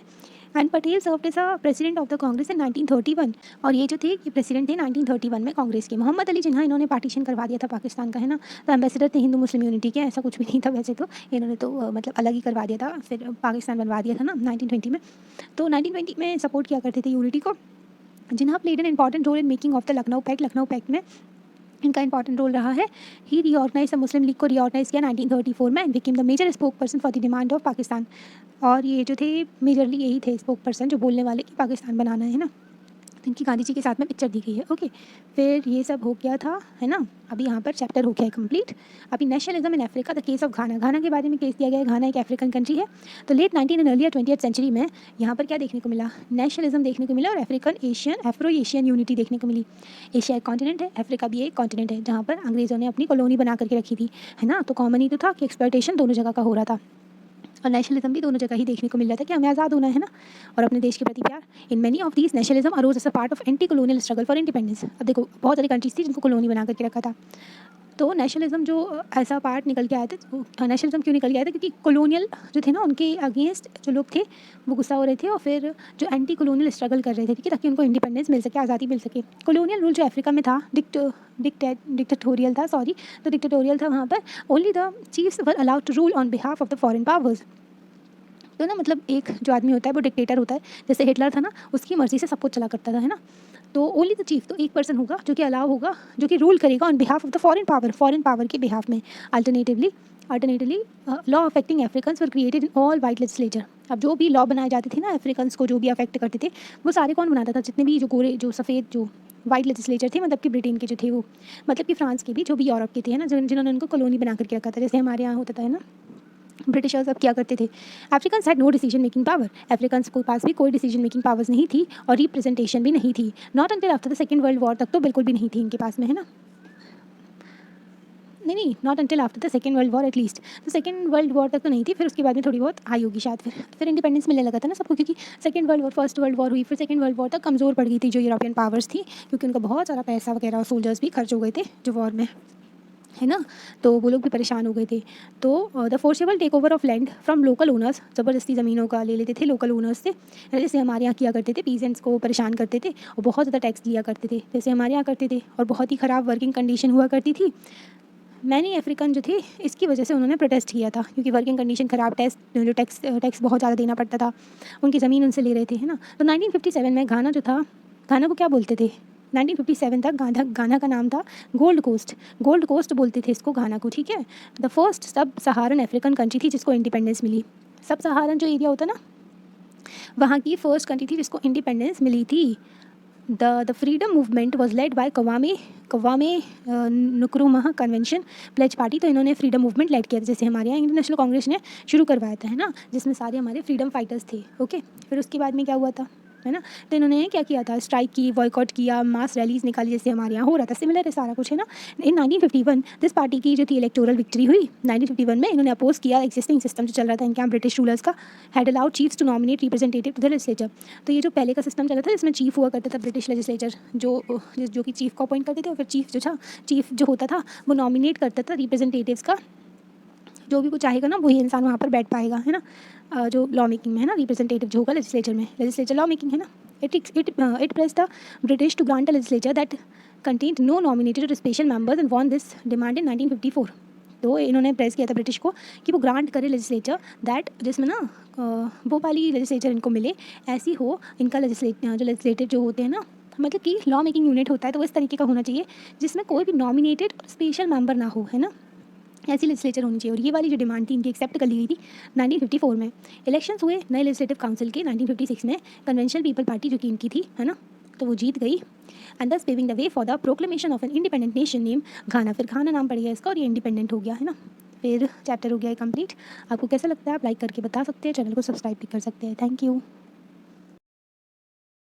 And Patel served as a president of the Congress in 1931। और ये जो थे ये प्रेसिडेंट थे 1931 में कांग्रेस के। मोहम्मद अली जिन्ना, इन्होंने पार्टीशन करवा दिया था पाकिस्तान का, है ना। तो एम्बेसडर थे हिंदू मुस्लिम यूनिटी के, ऐसा कुछ भी नहीं था वैसे तो, इन्होंने तो मतलब अलग ही करवा दिया था, फिर पाकिस्तान बनवा दिया था ना 1920 में। तो 1920 में सपोर्ट किया करते थे यूनिटी को। Jinnah played an important role in making of the Lucknow pact में इनका इंपॉर्टेंट रोल रहा है। ही रीऑर्गनाइज मुस्लिम लीग को रीऑर्गनाइज किया 1934 में and became the major spokesperson for the demand of Pakistan. और ये जो थे मेजरली यही थे स्पोक पर्सन, जो बोलने वाले कि पाकिस्तान बनाना है ना। तो इनकी गांधी जी के साथ में पिक्चर दी गई है। ओके, फिर ये सब हो गया था, है ना। अभी यहाँ पर चैप्टर हो गया है कंप्लीट। अभी nationalism in Africa, the case of Ghana. Ghana के बारे में केस दिया गया है। घाना एक अफ्रीकन कंट्री है। तो late 19 and earlier 20th century में यहाँ पर क्या देखने को मिला, नेशनलिज्म देखने को मिला और African Asian Afro Asian unity देखने को मिली। एशिया एक कॉन्टिनेंट है, अफ्रीका भी एक कॉन्टिनेंट है, जहाँ पर अंग्रेज़ों ने अपनी कॉलोनी बना करके रखी थी, है ना। तो कॉमन ही तो था कि एक्सप्लॉयटेशन दोनों जगह का हो रहा था और नेशनलिज्म भी दोनों जगह ही देखने को मिल रहा था कि हमें आज़ाद होना है ना, और अपने देश के प्रति प्यार। In many of these nationalism arose as a part of anti colonial struggle for independence. अब देखो बहुत सारी कंट्रीज थी जिनको कॉलोनी बना करके रखा था। तो नेशनलिज्म जो ऐसा पार्ट निकल के आया था, नेशनलिज्म क्यों निकल के आया था, क्योंकि कॉलोनियल जो थे ना उनके अगेंस्ट जो लोग थे वो गुस्सा हो रहे थे और फिर जो एंटी कॉलोनियल स्ट्रगल कर रहे थे, ठीक है, ताकि उनको इंडिपेंडेंस मिल सके, आज़ादी मिल सके। कॉलोनियल रूल जो अफ्रीका में था डिक्टेटोरियल था, तो डिक्टेटोरियल था वहाँ पर। Only the chiefs were allowed to rule on behalf of the foreign powers. तो ना मतलब एक जो आदमी होता है वो डिक्टेटर होता है, जैसे हिटलर था ना, उसकी मर्जी से सब कुछ चला करता था, है ना। तो ओनली द चीफ, तो एक पर्सन होगा जो कि अलाउ होगा, जो कि रूल करेगा on behalf of the foreign power के बिहाफ में। Alternatively law affecting Africans were created in all white legislature. अब जो भी लॉ बनाए जाते थे ना अफ्रीकन्स को जो भी अफेक्ट करते थे, वो सारे कौन बनाता था, जितने भी जो गोरे जो सफ़ेद जो वाइट लेजिस्लेचर थे, मतलब कि ब्रिटेन के जो थे वो, मतलब कि फ्रांस के भी, जो भी यूरोप के थे, है ना, जिन्होंने उनको कॉलोनी बना करके रखा था, जैसे हमारे यहाँ होता था, है ना। ब्रिटिशर्स अब क्या करते थे, Africans had no decision making power. Africans के पास भी कोई डिसीजन मेकिंग पावर्स नहीं थी और रिप्रेजेंटेशन भी नहीं थी। Not until after the second world war तक तो बिल्कुल भी नहीं थी इनके पास में, है ना। नहीं, not until after the second world war at least. तो सेकेंड वर्ल्ड वॉर तक तो नहीं थी, फिर उसके बाद में थोड़ी बहुत आई होगी शायद। फिर इंडिपेंडेंस मिलने लगा था ना सबको, क्योंकि second world war, first world war हुई, फिर सेकेंड वर्ल्ड वॉर तक कमज़ोर पड़ गई थी जो यूरोपियन पावर्स थी, क्योंकि उनका बहुत सारा पैसा वगैरह और सोल्जर्स भी खर्च हो गए थे जो वॉर में, है ना। तो वो लोग भी परेशान हो गए थे। तो the forcible take over of land from local owners, ज़बरदस्ती ज़मीनों का ले लेते थे लोकल ओनर्स से, जैसे हमारे यहाँ किया करते थे, पीजेंट्स को परेशान करते थे और बहुत ज़्यादा टैक्स लिया करते थे, जैसे हमारे यहाँ करते थे, और बहुत ही ख़राब वर्किंग कंडीशन हुआ करती थी। मैनी अफ्रीकन जो थे इसकी वजह से उन्होंने प्रोटेस्ट किया था, क्योंकि वर्किंग कंडीशन ख़राब, टैक्स बहुत ज़्यादा देना पड़ता था, उनकी ज़मीन उनसे ले रहे थे, है ना। तो 1957 में घाना जो था, घाना को क्या बोलते थे, 1957 तक घाना का नाम था गोल्ड कोस्ट बोलते थे इसको, घाना को, ठीक है। द फर्स्ट सब सहारन अफ्रीकन कंट्री थी जिसको इंडिपेंडेंस मिली। सब सहारन जो एरिया होता ना, वहाँ की फर्स्ट कंट्री थी जिसको इंडिपेंडेंस मिली थी। The freedom movement was led by Kwame Nkrumah convention pledge party. तो इन्होंने फ्रीडम मूवमेंट लेड किया था, जैसे हमारे यहाँ इंडियन नेशनल कांग्रेस ने शुरू करवाया था, है ना, जिसमें सारे हमारे फ्रीडम फाइटर्स थे। ओके, फिर उसके बाद में क्या हुआ था, है ना। तो इन्होंने क्या किया था, स्ट्राइक की, बॉयकॉट किया, मास रैलीज निकाली, जैसे हमारे यहाँ हो रहा था, सिमिलर है सारा कुछ, है ना। इन 1951 दिस पार्टी की जो थी इलेक्टोरल विक्ट्री हुई 1951 में। इन्होंने अपोज किया एग्जिस्टिंग सिस्टम जो चल रहा था इनके यहाँ ब्रिटिश रूलर्स का, had allowed chiefs to nominate representative to the legislature. तो ये जो पहले का सिस्टम चला था जिसमें चीफ हुआ करता था ब्रिटिश लेजिस्लेचर, जो कि चीफ को अपॉइंट करते थे, और फिर चीफ जो होता था वो नॉमिनेट करता था रिप्रेजेंटेटिव्स का, जो भी कुछ चाहेगा ना वही इंसान वहाँ पर बैठ पाएगा, है ना। जो लॉ मेकिंग में, है ना, रिप्रेजेंटेटिव जो होगा लेजिस्लेचर लॉ मेकिंग, है ना। It press the British to grant a legislature that contained no nominated or special members and won this demand in 1954। तो इन्होंने प्रेस किया था ब्रिटिश को कि वो ग्रांट करे लेजिस्लेचर दैट, जिसमें ना वो वाली लेजिस्लेचर इनको मिले, ऐसी हो इनका लेजिस्लेटिव जो होते हैं ना, मतलब कि लॉ मेकिंग यूनिट होता है तो वो इस तरीके का होना चाहिए जिसमें कोई भी नॉमिनेटेड स्पेशल मेंबर ना हो, है ना, ऐसी लेजिस्लेचर होनी चाहिए। और ये वाली जो डिमांड थी इनकी एक्सेप्ट कर ली गई थी 1954 में। इलेक्शंस हुए नए लेजिस्लेटिव काउंसिल के 1956 में। कन्वेंशनल पीपल पार्टी जो कि इनकी थी, है ना, तो वो जीत गई, एंड दस paving the way for the proclamation of an independent nation name घाना। फिर घाना नाम पड़ गया इसका और ये इंडिपेंडेंट हो गया, है ना। फिर चैप्टर हो गया है कंप्लीट। आपको कैसा लगता है आप लाइक करके बता सकते हैं, चैनल को सब्सक्राइब भी कर सकते हैं। Thank you.